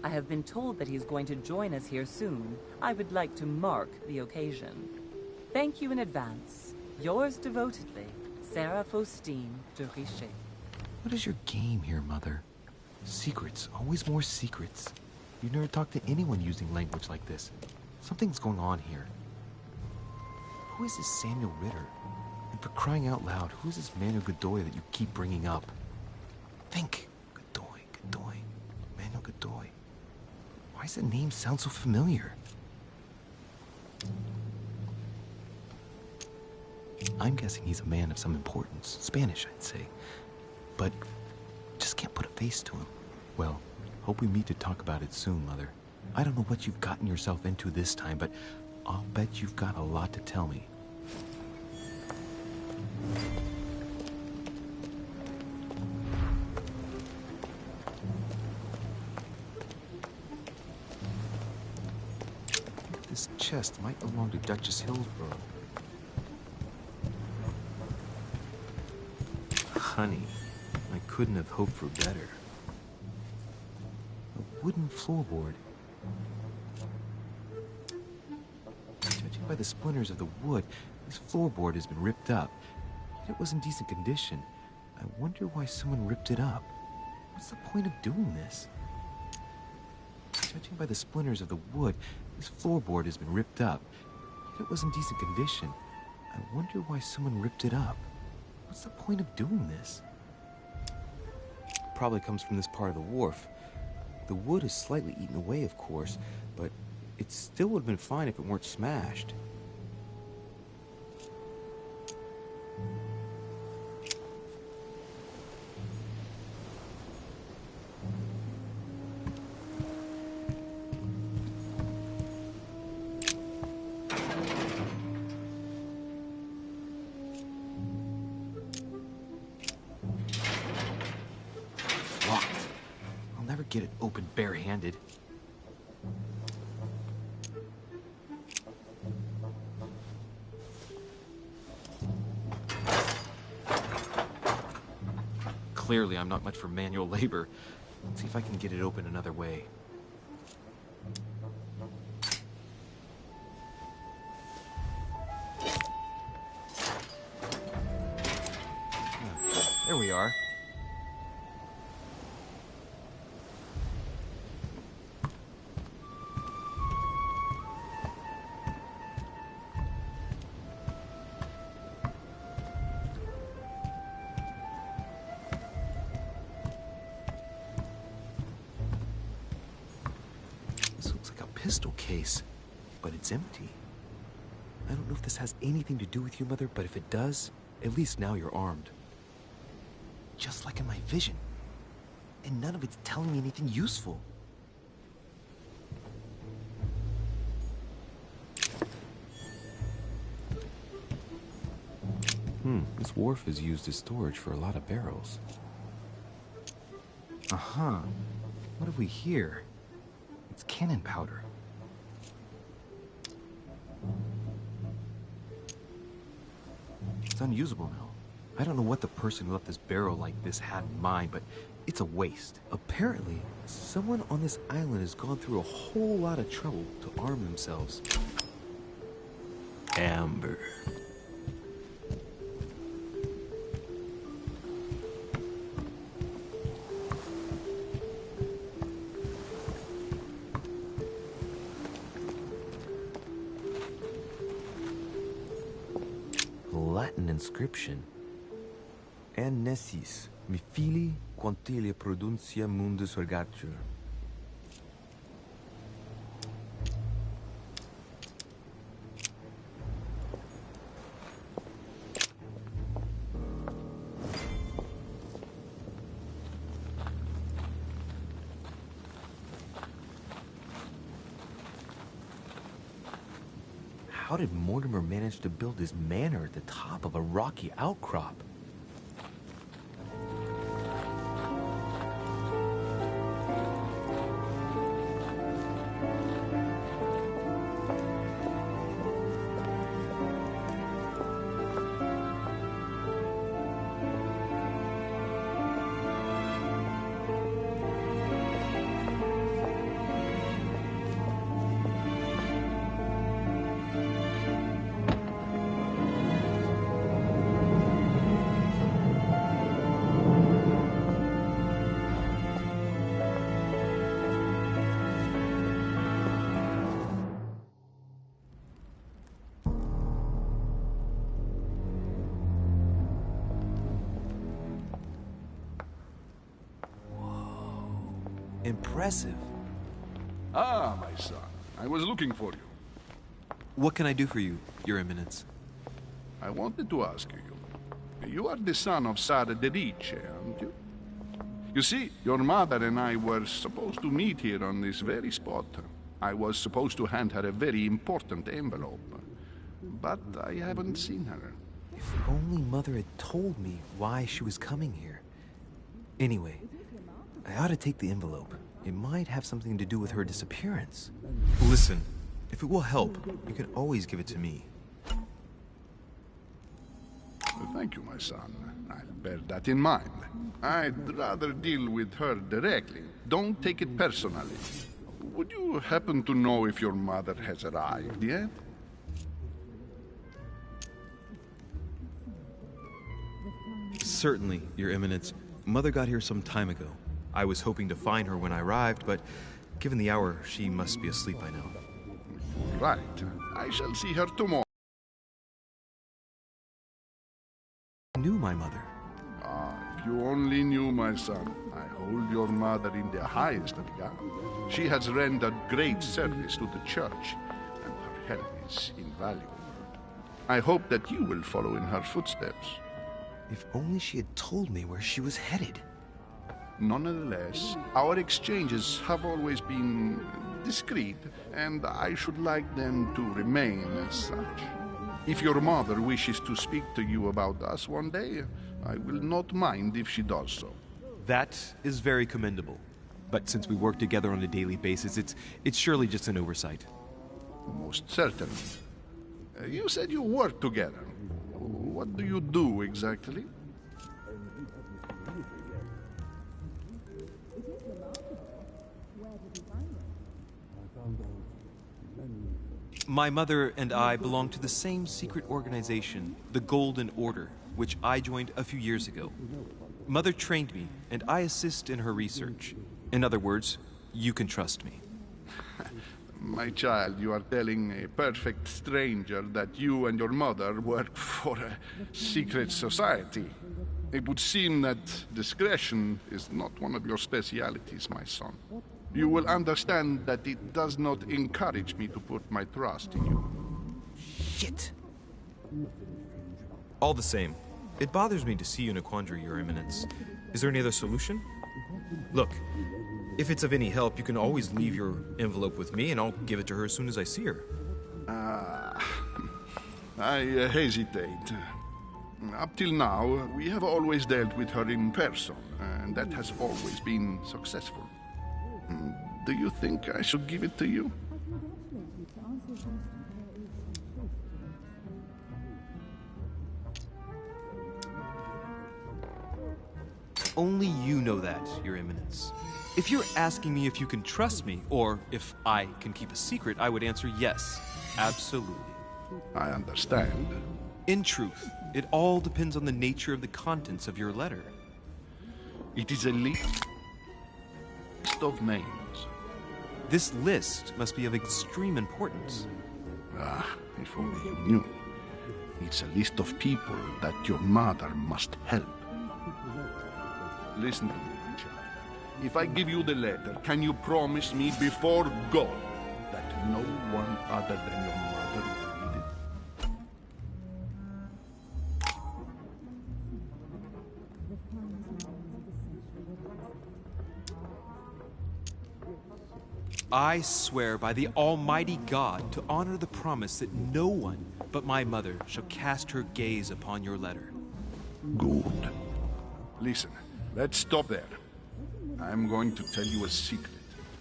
I have been told that he's going to join us here soon. I would like to mark the occasion. Thank you in advance. Yours devotedly, Sarah Faustine de Richet. What is your game here, Mother? Secrets, always more secrets. You never talk to anyone using language like this. Something's going on here. Who is this Samuel Ritter? And for crying out loud, who is this Manuel Godoy that you keep bringing up? Think. Godoy. Manuel Godoy. Why does the name sound so familiar? I'm guessing he's a man of some importance. Spanish, I'd say. But just can't put a face to him. Well, hope we meet to talk about it soon, Mother. I don't know what you've gotten yourself into this time, but I'll bet you've got a lot to tell me. This chest might belong to Duchess Hillsborough. Honey, I couldn't have hoped for better. A wooden floorboard. Judging by the splinters of the wood, this floorboard has been ripped up. Yet it was in decent condition. I wonder why someone ripped it up. What's the point of doing this? Judging by the splinters of the wood, this floorboard has been ripped up. Yet it was in decent condition. I wonder why someone ripped it up. What's the point of doing this? Probably comes from this part of the wharf. The wood is slightly eaten away, of course, but it still would have been fine if it weren't smashed. get it open barehanded. Clearly, I'm not much for manual labor. Let's see if I can get it open another way. There we are. This looks like a pistol case, but it's empty. I don't know if this has anything to do with you, Mother, but if it does, at least now you're armed. Just like in my vision. And none of it's telling me anything useful. This wharf is used as storage for a lot of barrels. Uh-huh. What have we here? It's cannon powder. It's unusable now. I don't know what the person who left this barrel like this had in mind, but it's a waste. Apparently, someone on this island has gone through a whole lot of trouble to arm themselves. Amber. Latin inscription. Annesis, mi fili quantilia produncia mundus ergatur. How did Mortimer manage to build his manor at the top of a rocky outcrop? Impressive. Ah, my son. I was looking for you. What can I do for you, Your Eminence? I wanted to ask you. You are the son of Sara de Ricci, aren't you? You see, your mother and I were supposed to meet here on this very spot. I was supposed to hand her a very important envelope. But I haven't seen her. If only Mother had told me why she was coming here. Anyway, I ought to take the envelope. It might have something to do with her disappearance. Listen, if it will help, you can always give it to me. Well, thank you, my son. I'll bear that in mind. I'd rather deal with her directly. Don't take it personally. Would you happen to know if your mother has arrived yet? Certainly, Your Eminence. Mother got here some time ago. I was hoping to find her when I arrived, but given the hour, she must be asleep by now. Right. I shall see her tomorrow. I knew my mother. Ah, if you only knew, my son. I hold your mother in the highest regard. She has rendered great service to the church, and her help is invaluable. I hope that you will follow in her footsteps. If only she had told me where she was headed. Nonetheless, our exchanges have always been discreet, and I should like them to remain as such. If your mother wishes to speak to you about us one day, I will not mind if she does so. That is very commendable. But since we work together on a daily basis, it's surely just an oversight. Most certainly. You said you work together. What do you do exactly? My mother and I belong to the same secret organization, the Golden Order, which I joined a few years ago. Mother trained me, and I assist in her research. In other words, you can trust me. My child, you are telling a perfect stranger that you and your mother work for a secret society. It would seem that discretion is not one of your specialities, my son. You will understand that it does not encourage me to put my trust in you. Shit! All the same, it bothers me to see you in a quandary, Your Eminence. Is there any other solution? Look, if it's of any help, you can always leave your envelope with me, and I'll give it to her as soon as I see her. I hesitate. Up till now, we have always dealt with her in person, and that has always been successful. Do you think I should give it to you? Only you know that, Your Eminence. If you're asking me if you can trust me, or if I can keep a secret, I would answer yes, absolutely. I understand. In truth, it all depends on the nature of the contents of your letter. It is a list of names. This list must be of extreme importance. If only you knew. It's a list of people that your mother must help. Listen to me, child. If I give you the letter, can you promise me before God that no one other than your mother will read it? I swear by the Almighty God to honor the promise that no one but my mother shall cast her gaze upon your letter. Good. Listen, let's stop there. I'm going to tell you a secret,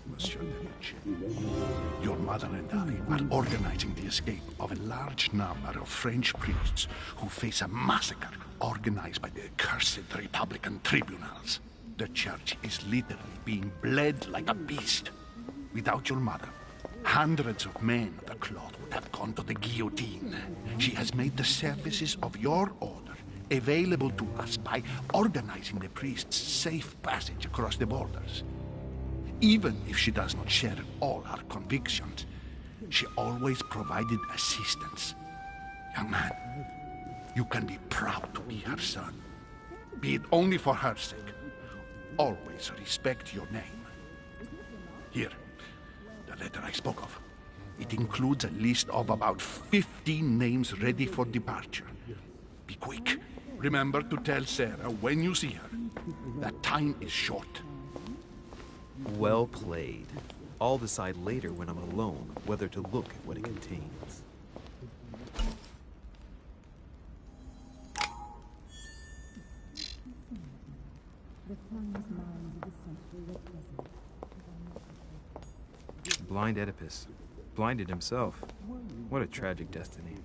Monsieur Delich. Your mother and I are organizing the escape of a large number of French priests who face a massacre organized by the accursed Republican tribunals. The church is literally being bled like a beast. Without your mother, hundreds of men of the cloth would have gone to the guillotine. She has made the services of your order available to us by organizing the priests' safe passage across the borders. Even if she does not share all our convictions, she always provided assistance. Young man, you can be proud to be her son. Be it only for her sake. Always respect your name. Here, the letter I spoke of. It includes a list of about 15 names ready for departure. Be quick. Remember to tell Sarah when you see her that time is short. Well played. I'll decide later when I'm alone whether to look at what it contains. Blind Oedipus. Blinded himself. What a tragic destiny.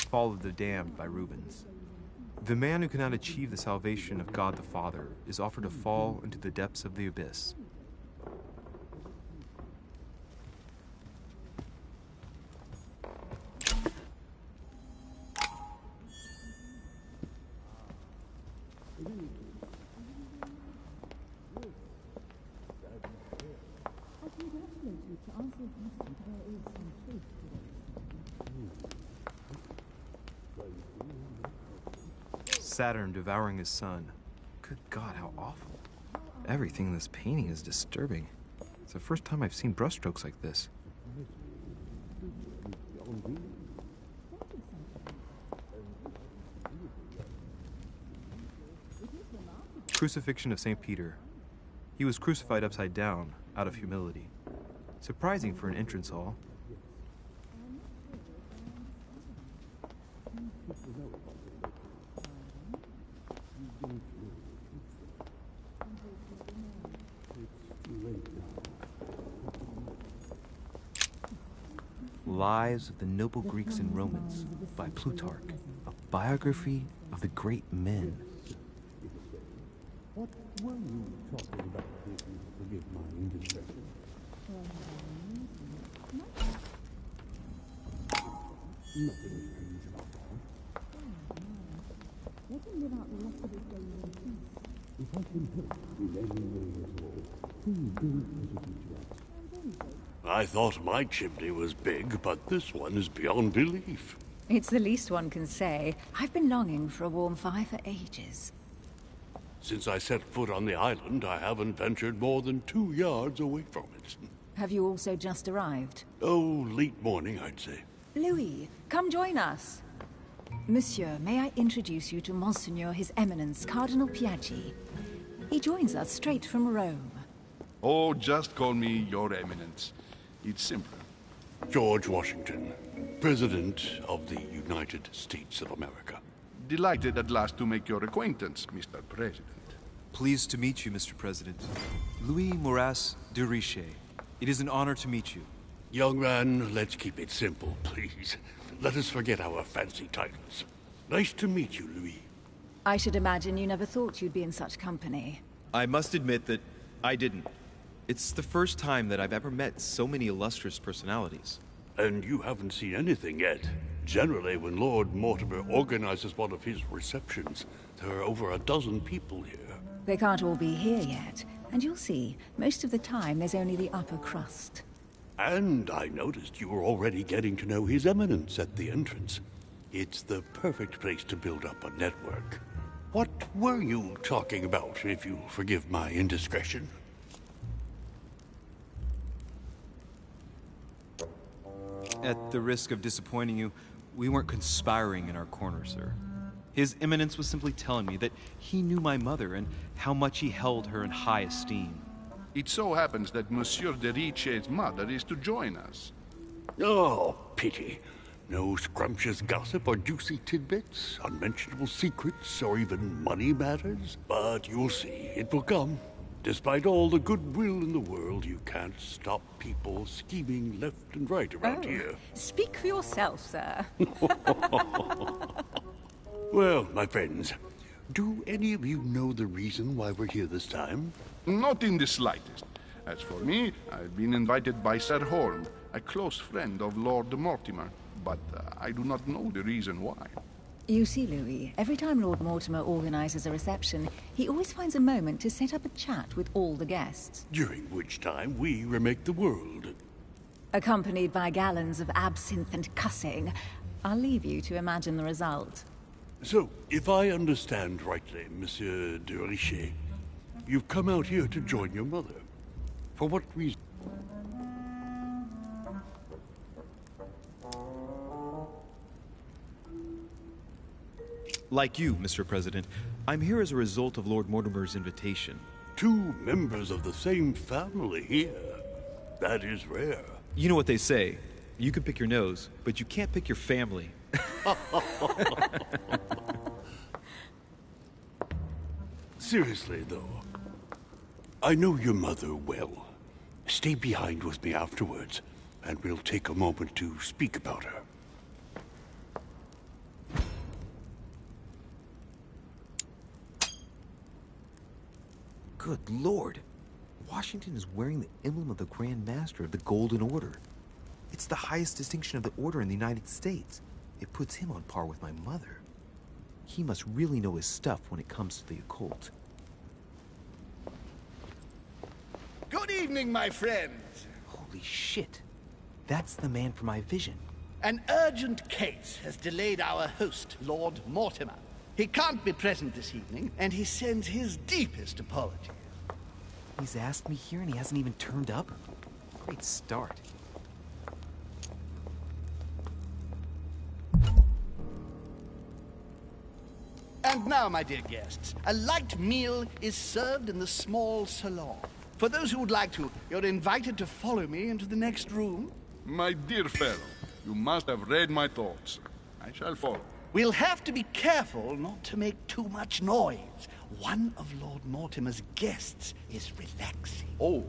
Fall of the Damned by Rubens. The man who cannot achieve the salvation of God the Father is offered to fall into the depths of the abyss. Saturn devouring his son. Good God, how awful. Everything in this painting is disturbing. It's the first time I've seen brushstrokes like this. Crucifixion of St. Peter. He was crucified upside down, out of humility. Surprising for an entrance hall. Lives of the Noble Greeks and Romans by Plutarch, a biography of the great men. What were you talking about, if you forgive my indiscretion? Nothing strange about that. If I can help in any way at all, please don't hesitate to ask. I thought my chimney was big, but this one is beyond belief. It's the least one can say. I've been longing for a warm fire for ages. Since I set foot on the island, I haven't ventured more than 2 yards away from it. Have you also just arrived? Oh, late morning, I'd say. Louis, come join us. Monsieur, may I introduce you to Monseigneur His Eminence, Cardinal Piaggi. He joins us straight from Rome. Oh, just call me Your Eminence. It's simple. George Washington, President of the United States of America. Delighted at last to make your acquaintance, Mr. President. Pleased to meet you, Mr. President. Louis Moras de Richet. It is an honor to meet you. Young man, let's keep it simple, please. Let us forget our fancy titles. Nice to meet you, Louis. I should imagine you never thought you'd be in such company. I must admit that I didn't. It's the first time that I've ever met so many illustrious personalities. And you haven't seen anything yet. Generally, when Lord Mortimer organizes one of his receptions, there are over a dozen people here. They can't all be here yet, and you'll see, most of the time there's only the upper crust. And I noticed you were already getting to know His Eminence at the entrance. It's the perfect place to build up a network. What were you talking about, if you'll forgive my indiscretion? At the risk of disappointing you, we weren't conspiring in our corner, sir. His Eminence was simply telling me that he knew my mother and how much he held her in high esteem. It so happens that Monsieur de Richet's mother is to join us. Oh, pity. No scrumptious gossip or juicy tidbits, unmentionable secrets, or even money matters. But you'll see, it will come. Despite all the goodwill in the world, you can't stop people scheming left and right around here. Speak for yourself, sir. Well, my friends, do any of you know the reason why we're here this time? Not in the slightest. As for me, I've been invited by Sir Horn, a close friend of Lord Mortimer, but I do not know the reason why. You see, Louis, every time Lord Mortimer organizes a reception, he always finds a moment to set up a chat with all the guests. During which time we remake the world. Accompanied by gallons of absinthe and cussing. I'll leave you to imagine the result. So, if I understand rightly, Monsieur de Richet, you've come out here to join your mother. For what reason? Like you, Mr. President, I'm here as a result of Lord Mortimer's invitation. 2 members of the same family here. That is rare. You know what they say. You can pick your nose, but you can't pick your family. Seriously, though, I know your mother well. Stay behind with me afterwards, and we'll take a moment to speak about her. Good Lord! Washington is wearing the emblem of the Grand Master of the Golden Order. It's the highest distinction of the Order in the United States. It puts him on par with my mother. He must really know his stuff when it comes to the occult. Good evening, my friends. Holy shit. That's the man for my vision. An urgent case has delayed our host, Lord Mortimer. He can't be present this evening, and he sends his deepest apologies. He's asked me here and he hasn't even turned up? Great start. And now, my dear guests, a light meal is served in the small salon. For those who would like to, you're invited to follow me into the next room. My dear fellow, you must have read my thoughts. I shall follow. We'll have to be careful not to make too much noise. One of Lord Mortimer's guests is relaxing. Oh,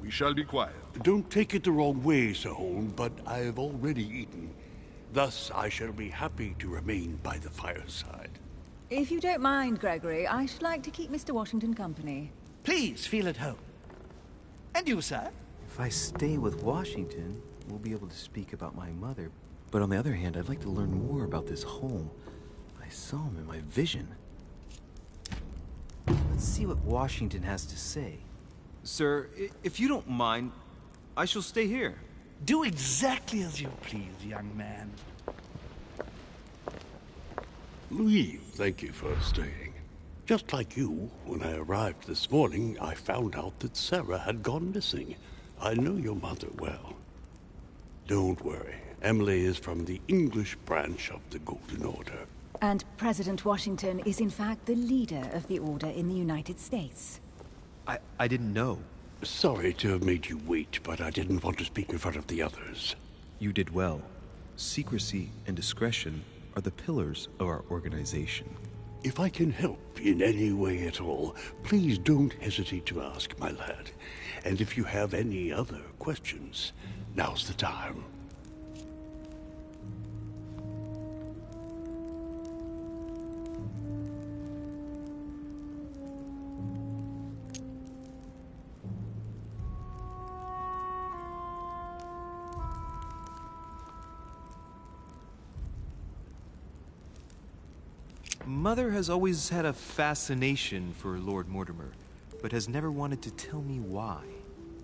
We shall be quiet. Don't take it the wrong way, Sir Holm, but I've already eaten. Thus, I shall be happy to remain by the fireside. If you don't mind, Gregory, I should like to keep Mr. Washington company. Please feel at home. And you, sir? If I stay with Washington, we'll be able to speak about my mother. But on the other hand, I'd like to learn more about this home. I saw him in my vision. Let's see what Washington has to say. Sir, if you don't mind, I shall stay here. Do exactly as you please, young man. Louis, thank you for staying. Just like you, when I arrived this morning, I found out that Sarah had gone missing. I know your mother well. Don't worry. Emily is from the English branch of the Golden Order. And President Washington is in fact the leader of the Order in the United States. I didn't know. Sorry to have made you wait, but I didn't want to speak in front of the others. You did well. Secrecy and discretion are the pillars of our organization. If I can help in any way at all, please don't hesitate to ask, my lad. And if you have any other questions, now's the time. Mother has always had a fascination for Lord Mortimer, but has never wanted to tell me why.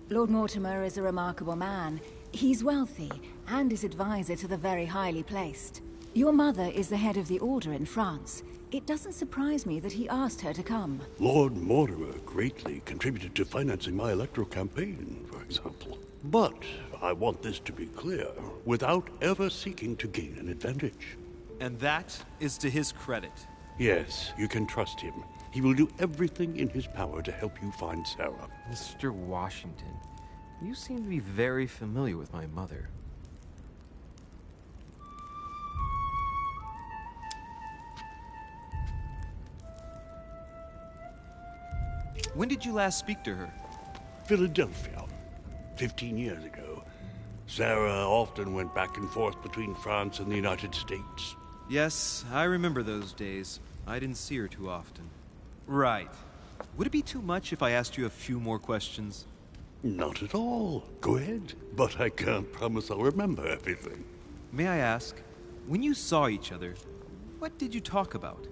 Lord Mortimer is a remarkable man. He's wealthy, and is advisor to the very highly placed. Your mother is the head of the Order in France. It doesn't surprise me that he asked her to come. Lord Mortimer greatly contributed to financing my electoral campaign, for example. But I want this to be clear, without ever seeking to gain an advantage. And that is to his credit. Yes, you can trust him. He will do everything in his power to help you find Sarah. Mr. Washington, you seem to be very familiar with my mother. When did you last speak to her? Philadelphia, 15 years ago. Sarah often went back and forth between France and the United States. Yes, I remember those days. I didn't see her too often. Right. Would it be too much if I asked you a few more questions? Not at all. Go ahead. But I can't promise I'll remember everything. May I ask, when you saw each other, what did you talk about?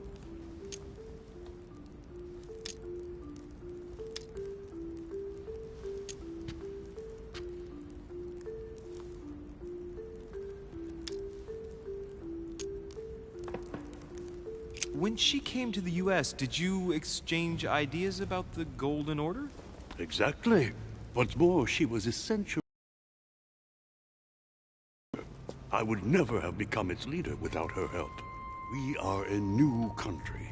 When she came to the U.S., did you exchange ideas about the Golden Order? Exactly. What's more, she was essential. I would never have become its leader without her help. We are a new country.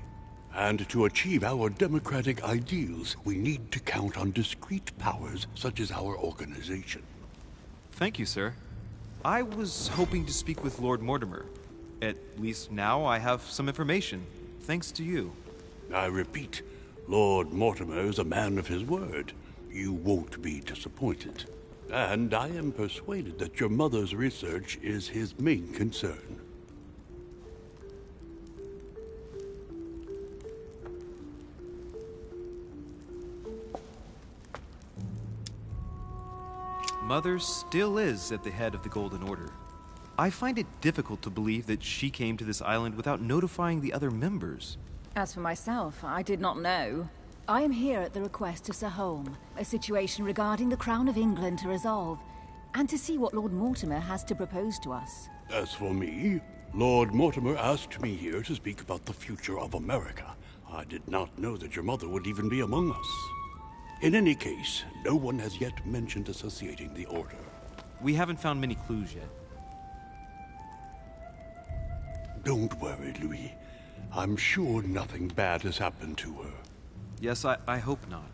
And to achieve our democratic ideals, we need to count on discrete powers such as our organization. Thank you, sir. I was hoping to speak with Lord Mortimer. At least now I have some information, thanks to you. I repeat, Lord Mortimer is a man of his word. You won't be disappointed. And I am persuaded that your mother's research is his main concern. Mother still is at the head of the Golden Order. I find it difficult to believe that she came to this island without notifying the other members. As for myself, I did not know. I am here at the request of Sir Holm, a situation regarding the Crown of England to resolve, and to see what Lord Mortimer has to propose to us. As for me, Lord Mortimer asked me here to speak about the future of America. I did not know that your mother would even be among us. In any case, no one has yet mentioned associating the Order. We haven't found many clues yet. Don't worry, Louis. I'm sure nothing bad has happened to her. Yes, I hope not.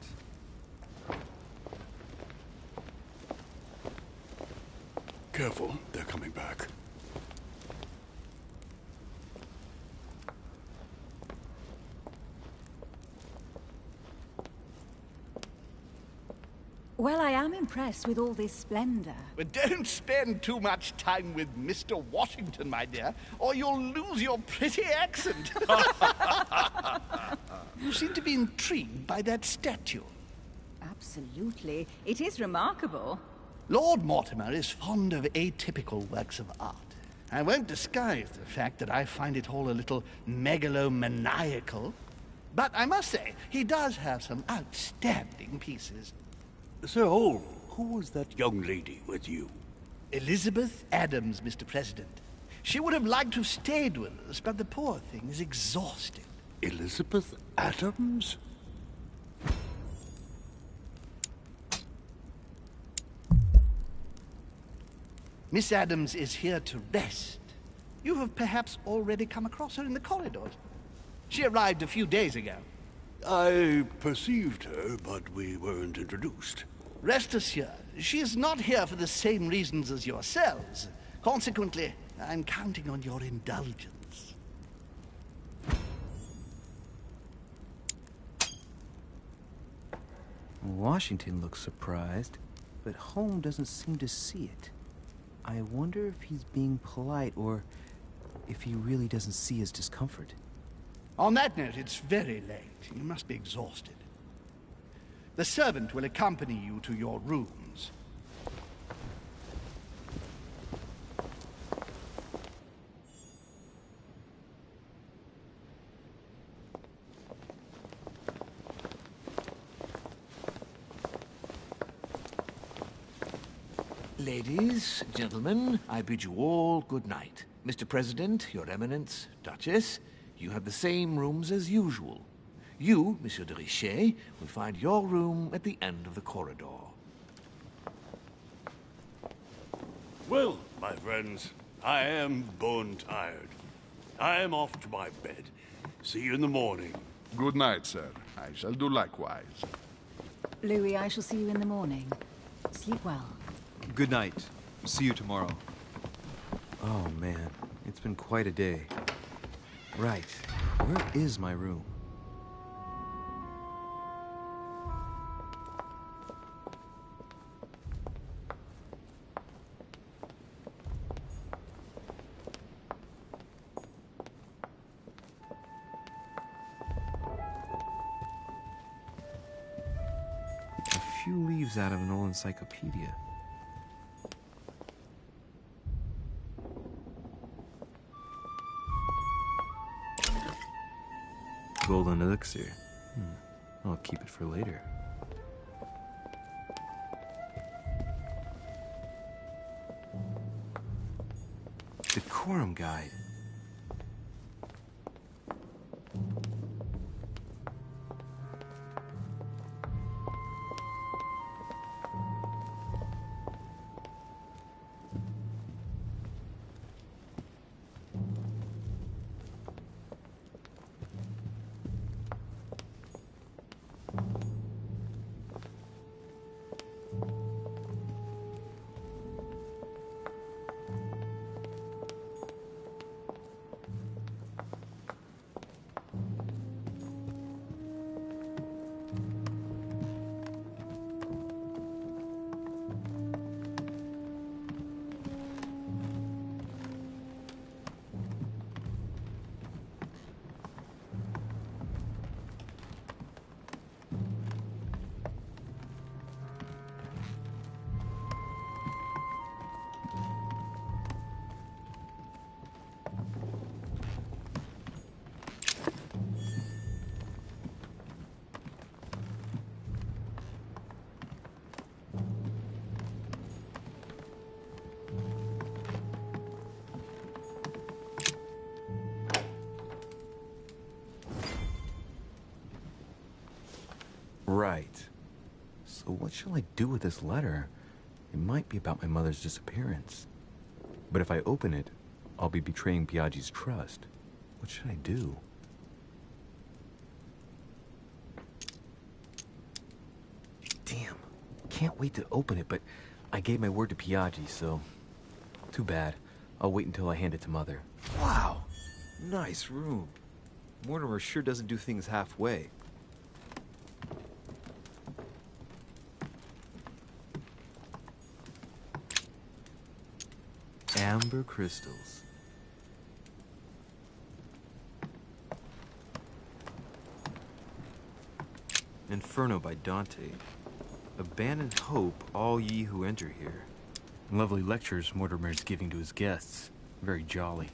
Careful, they're coming back. Well, I am impressed with all this splendor. But don't spend too much time with Mr. Washington, my dear, or you'll lose your pretty accent. You seem to be intrigued by that statue. Absolutely. It is remarkable. Lord Mortimer is fond of atypical works of art. I won't disguise the fact that I find it all a little megalomaniacal. But I must say, he does have some outstanding pieces. Sir Holm, who was that young lady with you? Elizabeth Adams, Mr. President. She would have liked to have stayed with us, but the poor thing is exhausted. Elizabeth Adams? Miss Adams is here to rest. You have perhaps already come across her in the corridors. She arrived a few days ago. I perceived her, but we weren't introduced. Rest assured, she is not here for the same reasons as yourselves. Consequently, I'm counting on your indulgence. Washington looks surprised, but Holmes doesn't seem to see it. I wonder if he's being polite or if he really doesn't see his discomfort. On that note, it's very late. You must be exhausted. The servant will accompany you to your rooms. Ladies, gentlemen, I bid you all good night. Mr. President, Your Eminence, Duchess, you have the same rooms as usual. You, Monsieur de Richet, will find your room at the end of the corridor. Well, my friends, I am bone tired. I am off to my bed. See you in the morning. Good night, sir. I shall do likewise. Louis, I shall see you in the morning. Sleep well. Good night. See you tomorrow. Oh man, it's been quite a day. Right, where is my room? A few leaves out of an old encyclopedia. Golden elixir. I'll keep it for later. Decorum guide. Right. So what shall I do with this letter? It might be about my mother's disappearance. But if I open it, I'll be betraying Piaggi's trust. What should I do? Damn. Can't wait to open it, but I gave my word to Piaggi, so... Too bad. I'll wait until I hand it to Mother. Wow. Nice room. Mortimer sure doesn't do things halfway. Amber crystals. Inferno by Dante. Abandon hope, all ye who enter here. Lovely lectures Mortimer is giving to his guests. Very jolly.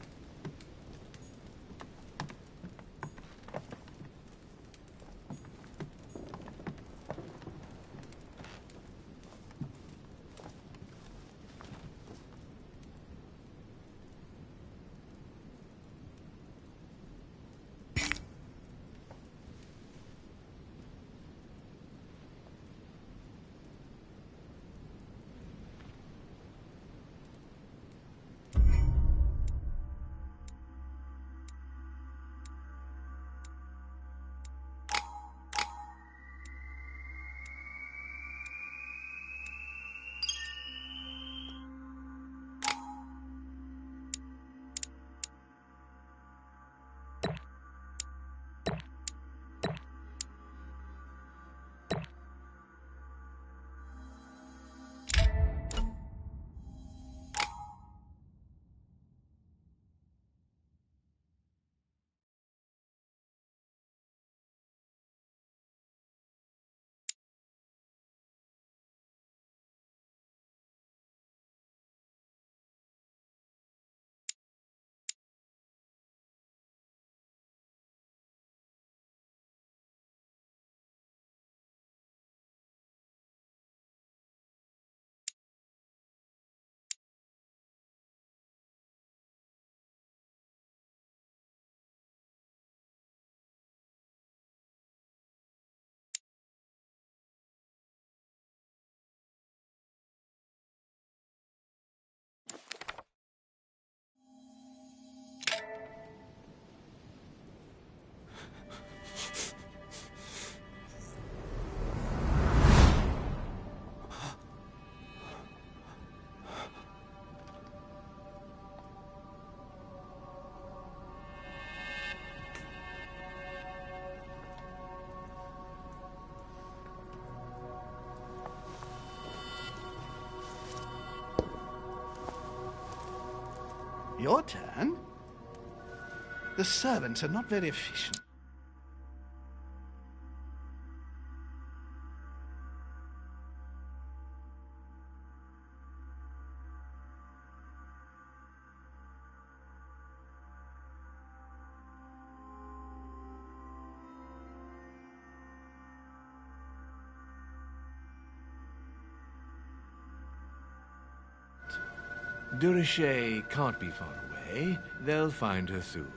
Your turn? The servants are not very efficient. Durocher can't be far away. They'll find her soon.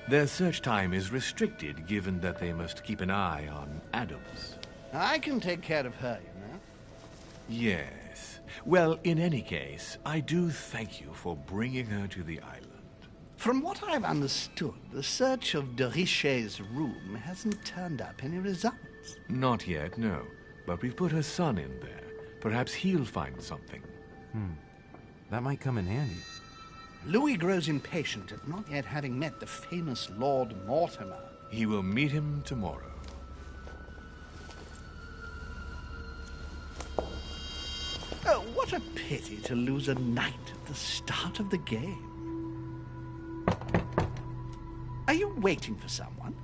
Their search time is restricted, given that they must keep an eye on Adams. I can take care of her, you know. Yes. Well, in any case, I do thank you for bringing her to the island. From what I've understood, the search of Durocher's room hasn't turned up any results. Not yet, no. But we've put her son in there. Perhaps he'll find something. That might come in handy. Louis grows impatient at not yet having met the famous Lord Mortimer. He will meet him tomorrow. Oh, what a pity to lose a knight at the start of the game. Are you waiting for someone?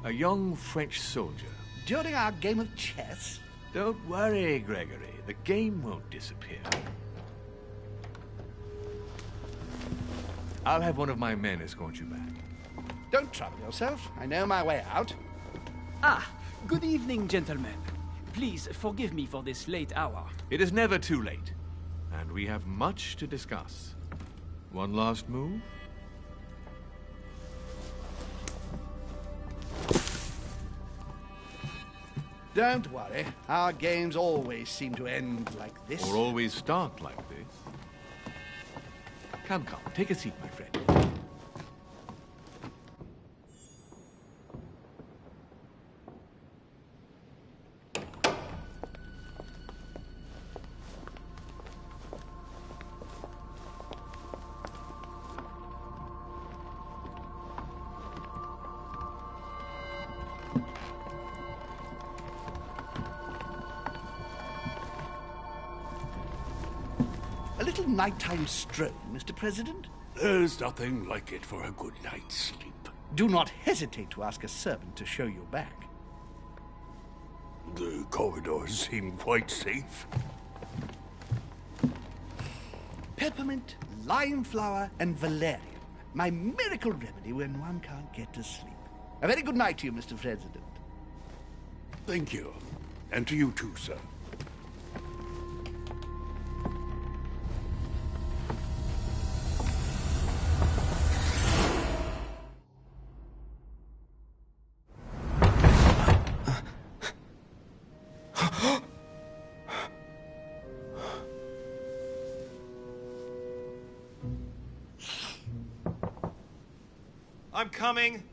A young French soldier. During our game of chess? Don't worry, Gregory. The game won't disappear. I'll have one of my men escort you back. Don't trouble yourself. I know my way out. Ah, good evening, gentlemen. Please forgive me for this late hour. It is never too late, and we have much to discuss. One last move? Don't worry. Our games always seem to end like this. Or always start like this. Come, take a seat, my friend. A little nighttime stroll, Mr. President? There's nothing like it for a good night's sleep. Do not hesitate to ask a servant to show you back. The corridors seem quite safe. Peppermint, lime flower, and valerian. My miracle remedy when one can't get to sleep. A very good night to you, Mr. President. Thank you. And to you too, sir. I'm coming.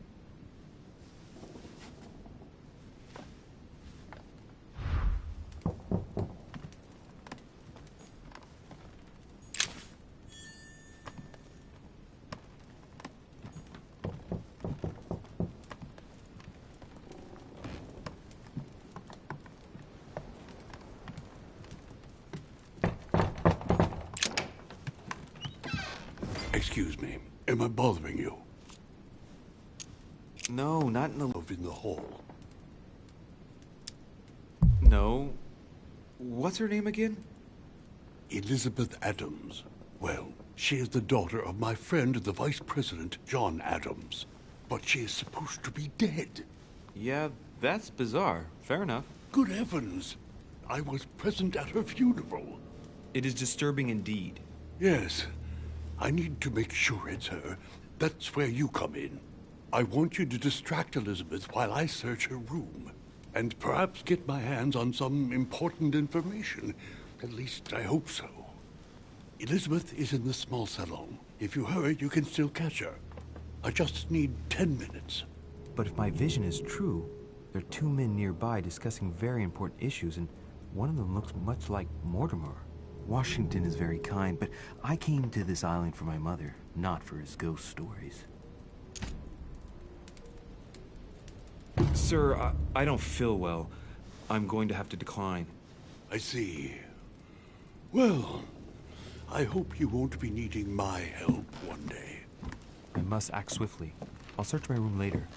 Excuse me. Am I bothering you? No, not in the... In the hall. No. What's her name again? Elizabeth Adams. Well, she is the daughter of my friend, the Vice President, John Adams. But she is supposed to be dead. Yeah, that's bizarre. Fair enough. Good heavens. I was present at her funeral. It is disturbing indeed. Yes. I need to make sure it's her. That's where you come in. I want you to distract Elizabeth while I search her room. And perhaps get my hands on some important information. At least, I hope so. Elizabeth is in the small salon. If you hurry, you can still catch her. I just need 10 minutes. But if my vision is true, there are two men nearby discussing very important issues, and one of them looks much like Mortimer. Washington is very kind, but I came to this island for my mother, not for his ghost stories. Sir, I don't feel well. I'm going to have to decline. I see. Well, I hope you won't be needing my help one day. I must act swiftly. I'll search my room later.